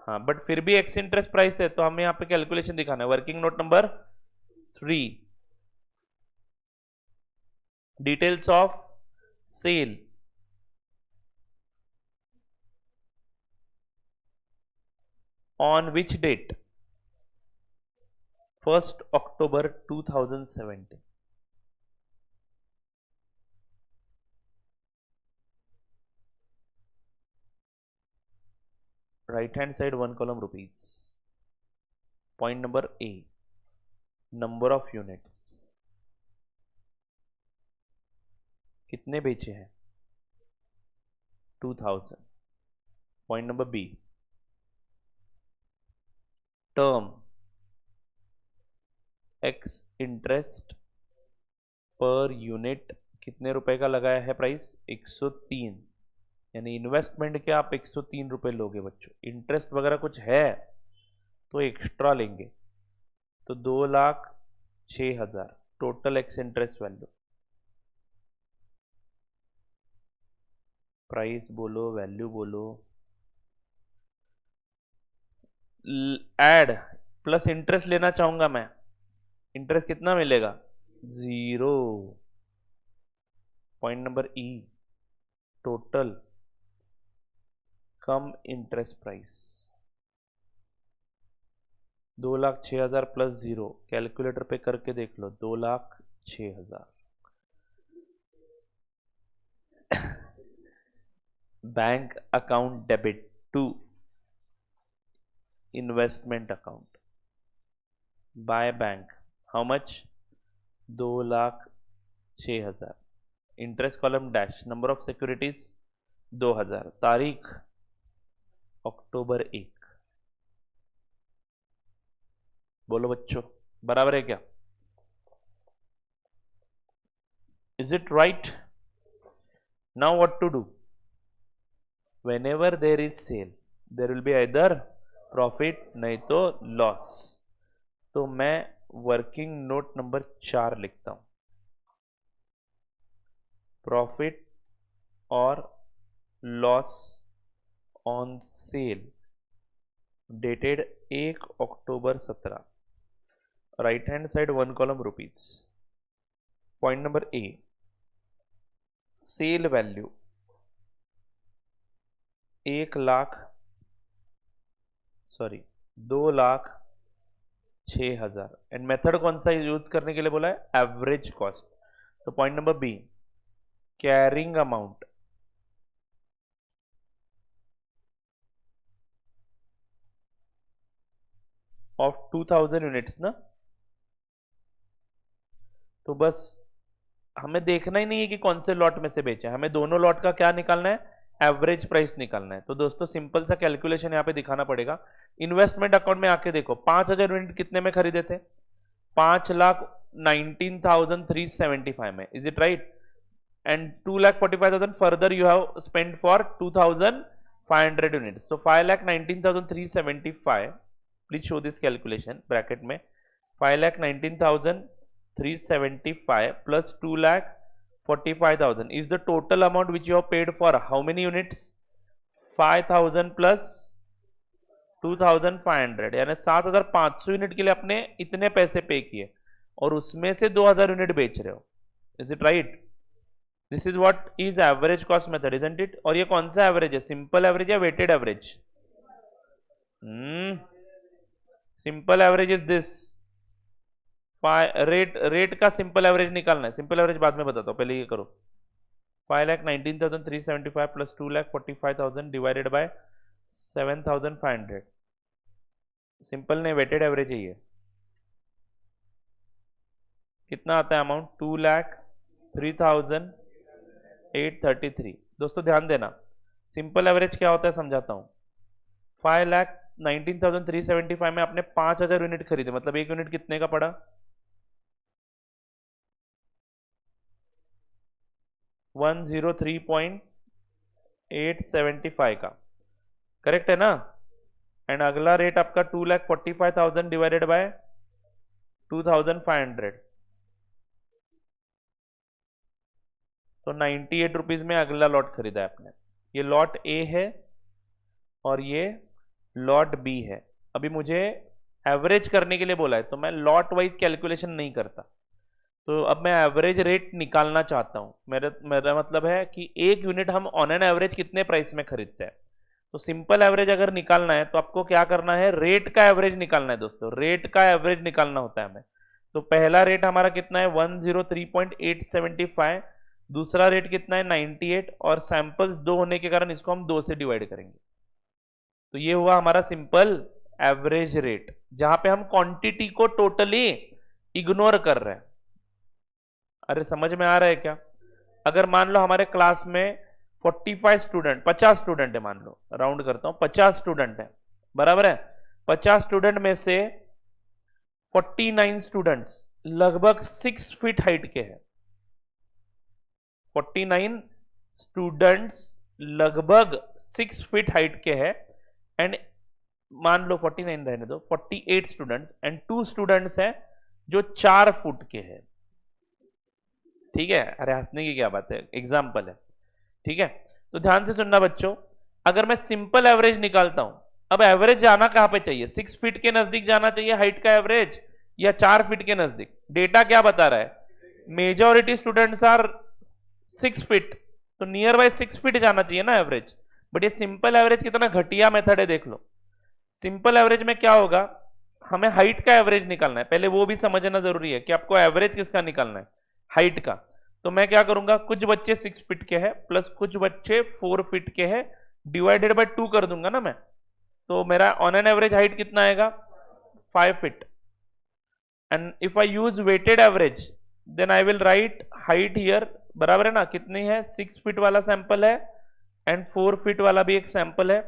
हाँ, बट फिर भी एक्स इंटरेस्ट प्राइस है तो हमें यहां पे कैलकुलेशन दिखाना है। Working note number 3, details of sale on which date? 1 October 2017। Right hand side 1 column rupees. Point number A, number of units, कितने बेचे हैं? 2,000। Point number B, term ex interest per unit कितने रुपए का लगाया है प्राइस? 103। यानी इन्वेस्टमेंट के आप 103 रुपए लोगे बच्चों। इंटरेस्ट वगैरह कुछ है तो एक्स्ट्रा लेंगे, तो 2,06,000 total ex interest value. Price बोलो, वैल्यू बोलो, ऐड प्लस इंटरेस्ट लेना चाहूंगा मैं। इंटरेस्ट कितना मिलेगा? 0। Point number E, total cum interest price 2,06,000 plus 0, calculator पे करके देख लो, 2,06,000। Bank account debit to investment account by bank, how much? 2,06,000। Interest column dash, number of securities 2,000, तारीख अक्टूबर 1। बोलो बच्चों, बराबर है क्या? Is it right? Now what to do? whenever there is sale there will be either profit नहीं तो लॉस। तो मैं वर्किंग नोट नंबर 4 लिखता हूं, प्रॉफिट और loss on sale dated 1 October 17, right hand side 1 column rupees. Point number A, sale value 2,06,000 and method कौन सा यूज करने के लिए बोला है? Average cost. तो point number B, carrying amount of 2,000 units ना। तो बस हमें देखना ही नहीं है कि कौन से लॉट में से बेचा है, हमें दोनों लॉट का क्या निकालना है? एवरेज प्राइस निकालना है। तो दोस्तों सिंपल सा कैलकुलेशन यहां पे दिखाना पड़ेगा। इन्वेस्टमेंट अकाउंट में आके देखो, 5,000 यूनिट कितने में खरीदे थे? 5,19,375 में, is it right? And 2,45,000 further you have spend for 2,500 unit. So 5,19,375, please show this calculation bracket में, 5,19,375 plus 2,45,000 is the total amount which you have paid for how many units? 5,000 plus 2,500, यानी 7,500 यूनिट के लिए आपने इतने पैसे पे किए और उसमें से 2,000 यूनिट बेच रहे हो। Is it right? This is what is average cost method, isn't it? और ये कौन सा एवरेज है? सिंपल एवरेज या weighted average? Simple average is this. Rate का सिंपल एवरेज निकालना है, सिंपल एवरेज बाद में बताता हूं, पहले ये करो। 5,19,375 प्लस 2,45,000 डिवाइडेड बाय 7,500, सिंपल ने वेटेड एवरेज है ये। कितना आता है अमाउंट? 2,03,833। दोस्तों ध्यान देना, सिंपल एवरेज क्या होता है समझाता हूं। 5,19,375 में आपने 5,000 यूनिट खरीदे, मतलब एक यूनिट कितने का पड़ा? 103.875 का, करेक्ट है ना? एंड अगला रेट आपका 2,45,000 डिवाइडेड बाय 2,500, तो 98 रुपीज में अगला लॉट खरीदा है आपने। ये लॉट ए है और ये लॉट बी है। अभी मुझे एवरेज करने के लिए बोला है, तो मैं लॉट वाइज कैलकुलेशन नहीं करता। तो अब मैं एवरेज रेट निकालना चाहता हूं। मेरा मतलब है कि एक यूनिट हम ऑन एन एवरेज कितने प्राइस में खरीदते हैं। तो सिंपल एवरेज अगर निकालना है तो आपको क्या करना है? रेट का एवरेज निकालना है दोस्तों, रेट का एवरेज निकालना होता है हमें। तो पहला रेट हमारा कितना है? 103.875, दूसरा रेट कितना है? 98, और सैंपल्स 2 होने के कारण इसको हम 2 से डिवाइड करेंगे। तो ये हुआ हमारा सिंपल एवरेज रेट, जहां पे हम क्वांटिटी को टोटली इग्नोर कर रहे हैं। अरे समझ में आ रहा है क्या? अगर मान लो हमारे क्लास में 45 स्टूडेंट, 50 स्टूडेंट है, मान लो राउंड करता हूं, 50 स्टूडेंट है, बराबर है? 50 स्टूडेंट में से 49 स्टूडेंट्स लगभग 6 फीट हाइट के हैं। 49 स्टूडेंट्स लगभग 6 फीट हाइट के हैं, एंड मान लो 49 रहने दो, 48 स्टूडेंट्स एंड 2 स्टूडेंट्स हैं जो 4 फुट के हैं। ठीक है? अरे हंसने की क्या बात है, एग्जाम्पल है, ठीक है? तो ध्यान से सुनना बच्चों, अगर मैं सिंपल एवरेज निकालता हूं, अब एवरेज जाना कहां पे चाहिए? 6 फीट के नजदीक जाना चाहिए हाइट का एवरेज, या 4 फीट के नजदीक? डेटा क्या बता रहा है? मेजॉरिटी स्टूडेंट्स आर 6 फीट, तो नियर बाय 6 फीट जाना चाहिए ना एवरेज। बट ये सिंपल एवरेज कितना घटिया मेथड है, देख लो। सिंपल एवरेज में क्या होगा, हमें हाइट का एवरेज निकालना है, पहले वो भी समझना जरूरी है कि आपको एवरेज किसका निकालना है, हाइट का। तो मैं क्या करूंगा, कुछ बच्चे 6 फीट के हैं प्लस कुछ बच्चे 4 फीट के हैं, डिवाइडेड बाय 2 कर दूंगा ना मैं, तो मेरा ऑन एन एवरेज हाइट कितना आएगा, 5 feet. And if I use weighted average then I will write height here, बराबर है ना, कितनी है, 6 फीट वाला सैंपल है एंड 4 फीट वाला भी एक सैंपल है।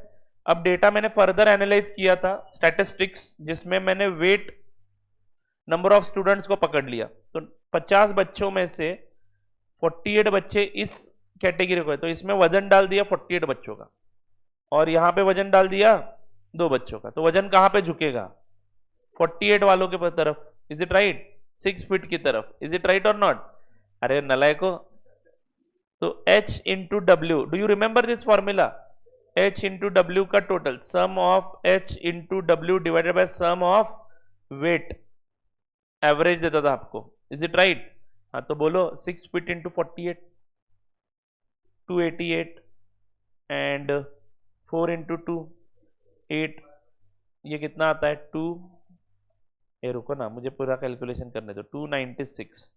अब डेटा मैंने फर्दर एनालाइज किया था स्टैटिस्टिक्स, जिसमें मैंने वेट नंबर ऑफ स्टूडेंट्स को पकड़ लिया, तो 50 बच्चों में से 48 बच्चे इस कैटेगरी को है, तो इसमें वजन डाल दिया 48 बच्चों का, और यहां पे वजन डाल दिया 2 बच्चों का, तो वजन कहां पे झुकेगा, 48 वालों के तरफ। Is it right? 6 फीट की तरफ। इज इट राइट और नॉट? अरे नलायको, तो H into W, do you remember this formula, H into W का total, sum of H into W divided by sum of weight, average देता था आपको। Is it right? हाँ, तो बोलो 6 फीट इंटू 48, 288, एंड 4 इंटू 2, 8, ये कितना आता है 2, ये रुको ना, मुझे पूरा कैलकुलेशन करने दो, 296,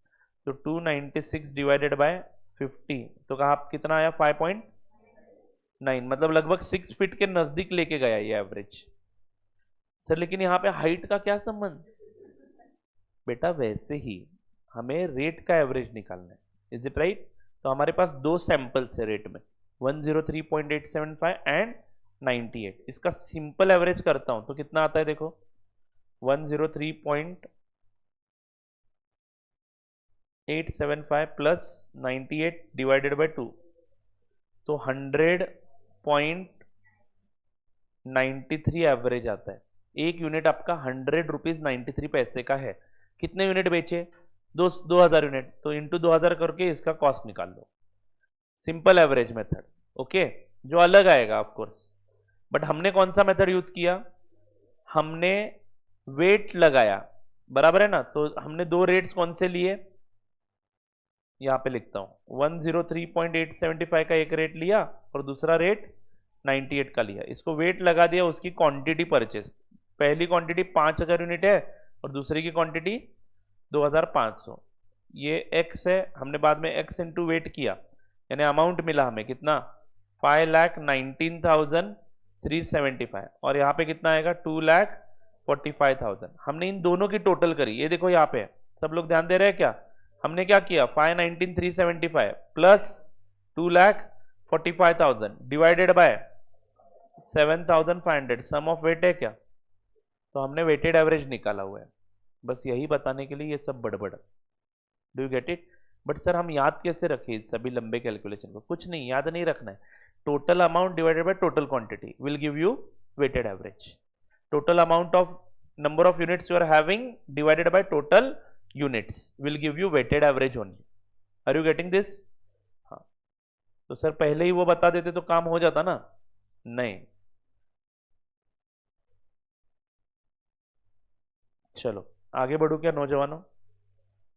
तो 296 डिवाइडेड बाय 50, तो कहा आप कितना आया, 5.9, मतलब लगभग 6 फीट के नजदीक लेके गया ये एवरेज। सर लेकिन यहाँ पे हाइट का क्या संबंध? बेटा वैसे ही हमें रेट का एवरेज निकालना है। Is it right? तो हमारे पास 2 सैंपल्स है रेट में, 103.875 एंड 98। इसका सिंपल एवरेज करता हूं तो कितना आता है, देखो 103.875 प्लस 98 डिवाइडेड बाय 2, तो 100.93 एवरेज आता है। एक यूनिट आपका 100 रुपीज 93 पैसे का है। कितने यूनिट बेचे? 2000 यूनिट, तो इंटू 2000 करके इसका कॉस्ट निकाल लो। सिंपल एवरेज मेथड, ओके, जो अलग आएगा ऑफ कोर्स। बट हमने कौन सा मेथड यूज किया, हमने वेट लगाया, बराबर है ना। तो हमने 2 रेट्स कौन से लिए, यहां पे लिखता हूं, 103.875 का एक रेट लिया और दूसरा रेट 98 का लिया, इसको वेट लगा दिया उसकी क्वांटिटी परचेज। पहली क्वांटिटी 5000 यूनिट है और दूसरी की क्वांटिटी 2500, ये x है, हमने बाद में x इंटू वेट किया, यानी अमाउंट मिला हमें कितना, 5,19,375, और यहाँ पे कितना आएगा 2,45,000। हमने इन दोनों की टोटल करी, ये देखो यहाँ पे सब लोग ध्यान दे रहे हैं क्या, हमने क्या किया, 5,19,375 plus 2,45,000 divided by 7,500, sum of weight है क्या, तो हमने वेटेड एवरेज निकाला हुआ है। बस यही बताने के लिए ये सब बड़बड़। Do you get it? But sir हम याद कैसे रखें इस सभी लंबे कैलकुलेशन को? कुछ नहीं, याद नहीं रखना है, total amount divided by total quantity will give you weighted average. Total amount of number of units you are having divided by total units will give you weighted average only. Are you getting this? हाँ, तो सर पहले ही वो बता देते तो काम हो जाता ना, नहीं। चलो आगे बढ़ू क्या नौजवानों?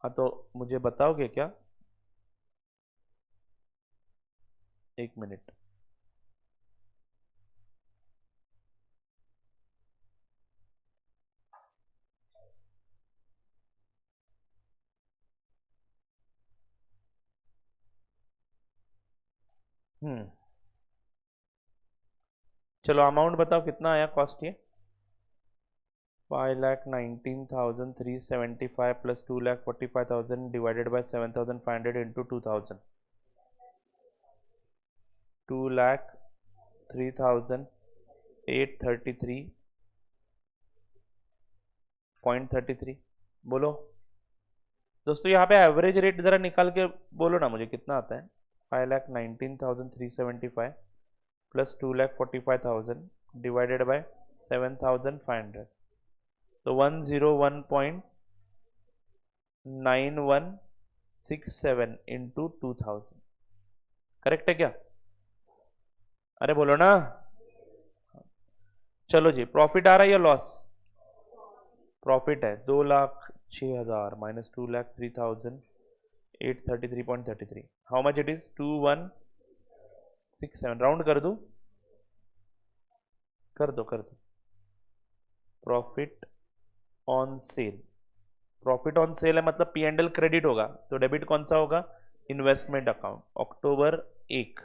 हाँ, तो मुझे बताओगे क्या, एक मिनट। चलो अमाउंट बताओ कितना आया कॉस्ट, ये 5,19,375 प्लस 2,45,000 डिवाइडेड बाय 7,500 इंटू 2,000, 2,03,833.33। बोलो दोस्तों, यहाँ पे एवरेज रेट जरा निकाल के बोलो ना मुझे कितना आता है, 5,19,375 प्लस 2,45,000 डिवाइडेड बाय 7,500, तो 101.9167 इंटू 2000, करेक्ट है क्या? अरे बोलो ना। चलो जी, प्रॉफिट आ रहा है या लॉस? प्रॉफिट है, 2 lakh 6,000 minus 2,03,833.33. How much it is? 2167. Round कर दूं? कर दो कर दो. Profit on cell. Profit on cell है मतलब P&L क्रेडिट होगा, तो डेबिट कौन सा होगा? Investment account. October 1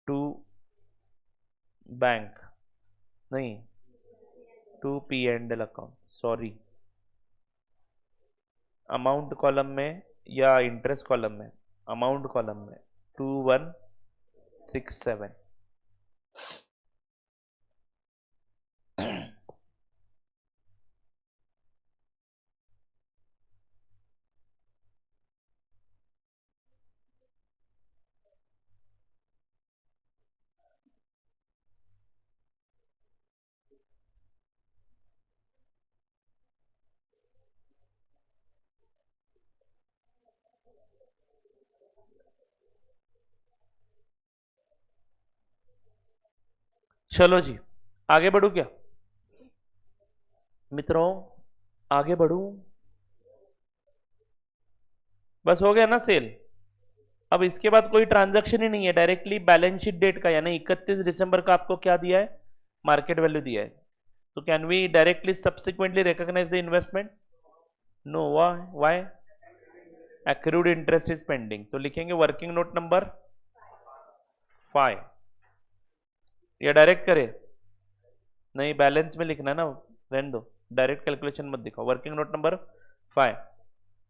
to bank, नहीं, to P&L account. Sorry, amount column में या इंटरेस्ट कॉलम में? अमाउंट कॉलम में 2167. चलो जी, आगे बढ़ू क्या मित्रों? आगे बढ़ू? बस हो गया ना सेल? अब इसके बाद कोई ट्रांजैक्शन ही नहीं है, डायरेक्टली बैलेंस शीट डेट का, यानी 31 दिसंबर का आपको क्या दिया है? मार्केट वैल्यू दिया है. तो can we directly subsequently recognise the investment? No. Why? Accrued interest is pending. तो लिखेंगे वर्किंग नोट नंबर 5. या डायरेक्ट करे? नहीं, बैलेंस में लिखना है ना, रहने दो, डायरेक्ट कैलकुलेशन मत दिखाओ. Working note number 5,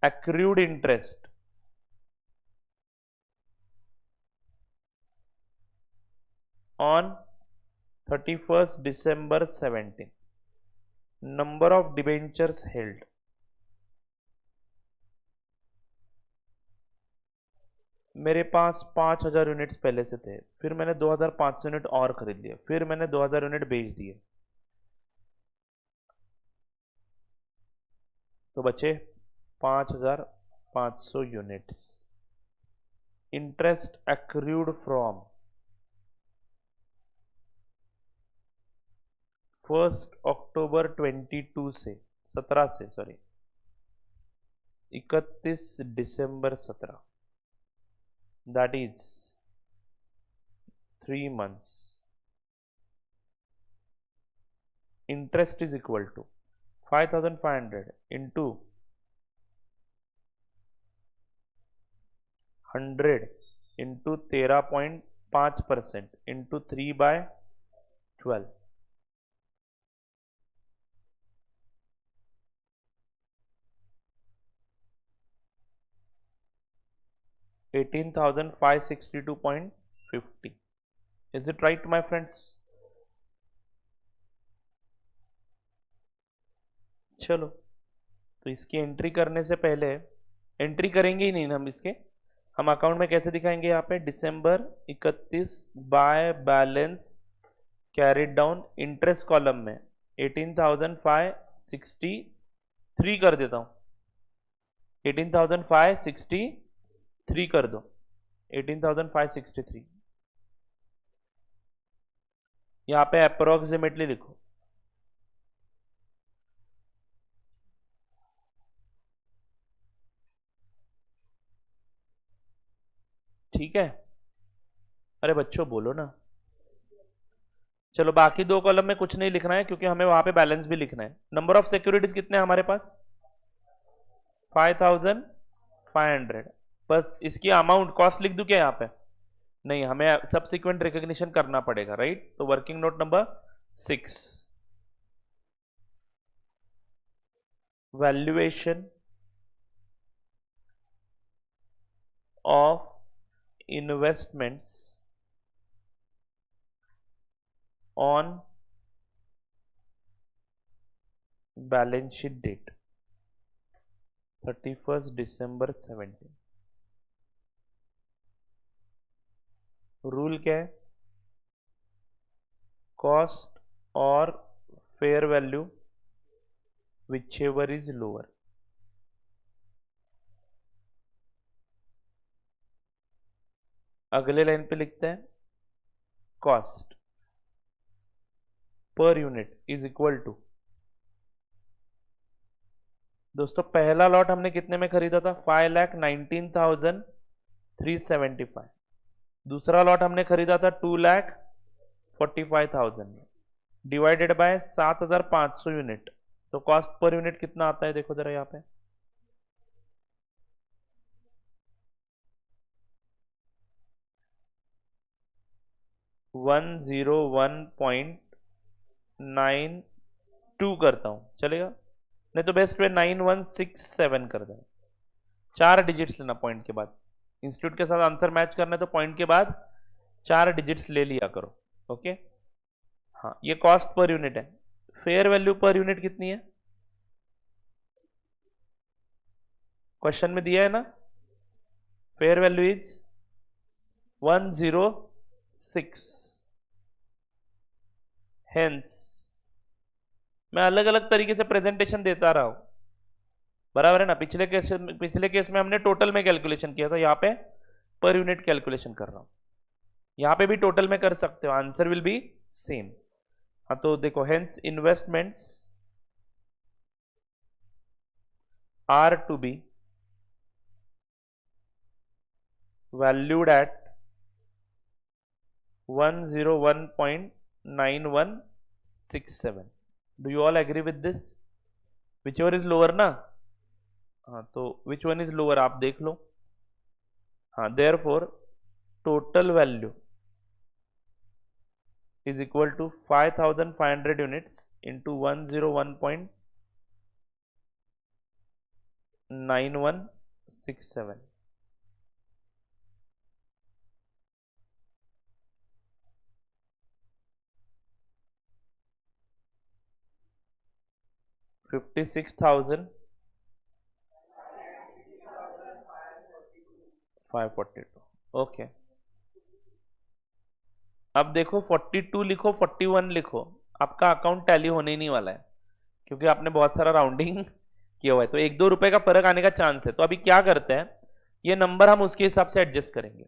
accrued interest on 31st December 17. Number of debentures held. मेरे पास 5,000 यूनिट्स पहले से थे, फिर मैंने 2,500 यूनिट और खरीद लिए, फिर मैंने 2,000 यूनिट बेच दिए, तो बचे 5,500 यूनिट्स. इंटरेस्ट एक्रूड फ्रॉम 1 अक्टूबर 22 से 17 से, sorry, 31 December 17, that is 3 months. Interest is equal to 5,500 into 100 into 13.5% into 3 by 12. 18,562.50. Is it right, my friends? चलो, तो इसकी एंट्री करने से पहले, एंट्री करेंगे ही नहीं ना हम इसके, हम अकाउंट में कैसे दिखाएंगे? यहाँ पे दिसंबर 31 by balance carried down. Interest column में 18,563 कर देता हूँ. 18,563 कर दो. 18,563 यहाँ पे अप्रोक्सीमेटली लिखो. ठीक है? अरे बच्चों बोलो ना. चलो, बाकी दो कॉलम में कुछ नहीं लिखना है क्योंकि हमें वहां पे बैलेंस भी लिखना है. नंबर ऑफ सिक्योरिटीज कितने हैं हमारे पास? 5,500. बस इसकी अमाउंट कॉस्ट लिख दूं क्या यहाँ पे? नहीं, हमें सब्सिक्वेंट रिकॉग्निशन करना पड़ेगा, राइट? तो working note number 6, valuation of investments on balance sheet date 31 December 17. Rule क्या है? कॉस्ट और fair value whichever is lower. अगले लाइन पे लिखते हैं cost per unit is equal to दोस्तों पहला लॉट हमने कितने में खरीदा था? 5,19,375। दूसरा लॉट हमने खरीदा था 2,45,000 में, डिवाइडेड बाय 7,500 यूनिट। तो कॉस्ट पर यूनिट कितना आता है देखो जरा यहाँ पे। $101.92 करता हूं, चलेगा? नहीं तो बेस्ट पे 9167 कर दें। 4 डिजिट्स लेना पॉइंट के बाद। इंस्टीट्यूट के साथ आंसर मैच करना है तो पॉइंट के बाद 4 डिजिट्स ले लिया करो। ओके, हाँ, ये कॉस्ट पर यूनिट है। फेयर वैल्यू पर यूनिट कितनी है? क्वेश्चन में दिया है ना, फेयर वैल्यू इज 106। हेंस मैं अलग अलग तरीके से प्रेजेंटेशन देता रहा हूं, बराबर है ना? पिछले केस में हमने टोटल में कैलकुलेशन किया था, यहां पे पर यूनिट कैलकुलेशन कर रहा हूं। यहां पे भी टोटल में कर सकते हो, आंसर विल बी सेम। हाँ, तो देखो, hence investments are to be valued at 101.9167. Do you all agree with this? Whichever is lower ना? हाँ, तो which one is lower आप देख लो। हाँ, therefore total value is equal to 5,500 units into 101.9167. 56,542। Okay, अब देखो 42 लिखो 41 लिखो, आपका अकाउंट टैली होने ही नहीं वाला है, क्योंकि आपने बहुत सारा राउंडिंग किया हुआ है। तो 1-2 रुपए का फर्क आने का चांस है। तो अभी क्या करते हैं, ये नंबर हम उसके हिसाब से एडजस्ट करेंगे।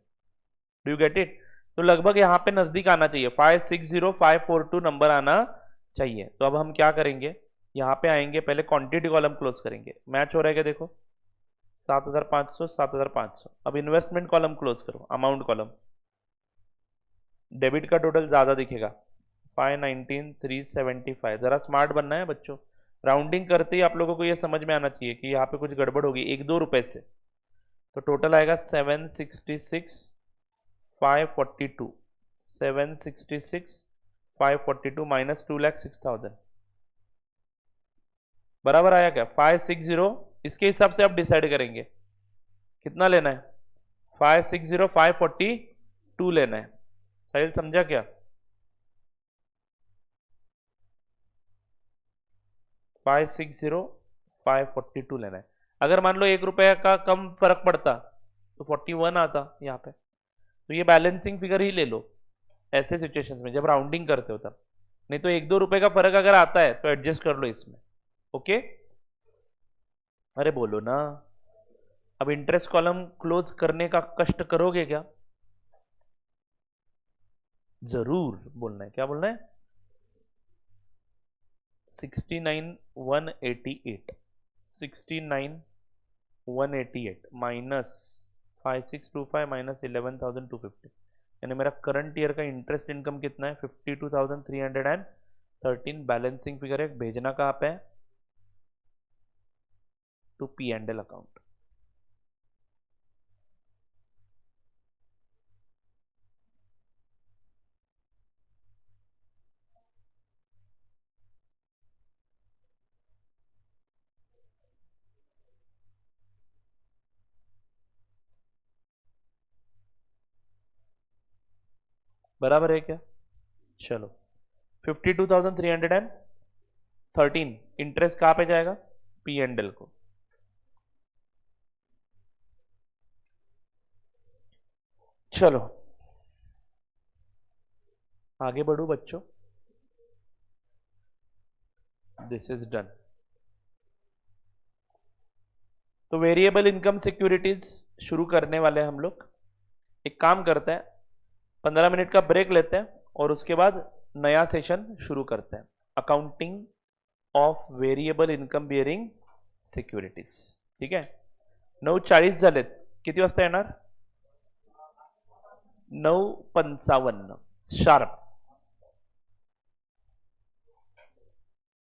Do you get it? तो लगभग यहाँ पे नजदीक आना चाहिए, 560542 नंबर आना चाहिए। तो अब हम क्या करेंगे, यहाँ पे आएंगे, पहले क्वांटिटी कॉलम क्लोज करेंगे। मैच हो रहा है क्या देखो, 7,500 7,500। अब इन्वेस्टमेंट कॉलम क्लोज करो, अमाउंट कॉलम। डेबिट का टोटल ज्यादा दिखेगा, 519,375। जरा स्मार्ट बनना है बच्चों, राउंडिंग करते ही आप लोगों को ये समझ में आना चाहिए कि यहाँ पे कुछ गड़बड़ होगी 1-2 रुपए से। तो टोटल आएगा 766,542, 766,542 माइनस 2,06,000, बराबर आया क्या? 560। इसके हिसाब से आप डिसाइड करेंगे कितना लेना है। 560,542 लेना है। साहिल समझा क्या? 560,542 लेना है। अगर मान लो 1 रुपए का कम फर्क पड़ता तो 41 आता यहाँ पे। तो ये बैलेंसिंग फिगर ही ले लो ऐसे सिचुएशंस में, जब राउंडिंग करते हो तब। नहीं तो 1-2 रुपए का फर्क अगर आता है तो एडजस्ट कर लो इसमें। ओके, अरे बोलो ना। अब इंटरेस्ट कॉलम क्लोज करने का कष्ट करोगे क्या? जरूर बोलना है। क्या बोलना है? 69,188, 69,188 माइनस 5625 माइनस 11,250, यानी मेरा करंट ईयर का इंटरेस्ट इनकम कितना है? 52,313। बैलेंसिंग फिगर है, भेजना कहाँ पे है? To P&L account. बराबर है क्या? चलो, 52,313 इंटरेस्ट कहाँ पे जाएगा? P&L को। चलो आगे बढ़ो बच्चों, दिस इज डन। तो वेरिएबल इनकम सिक्योरिटीज शुरू करने वाले हम लोग। एक काम करते हैं, 15 मिनट का ब्रेक लेते हैं और उसके बाद नया सेशन शुरू करते हैं, accounting of variable income bearing securities. ठीक आहे, 9:40 झालेत. किती वाजता येणार? 9:55 शार्प.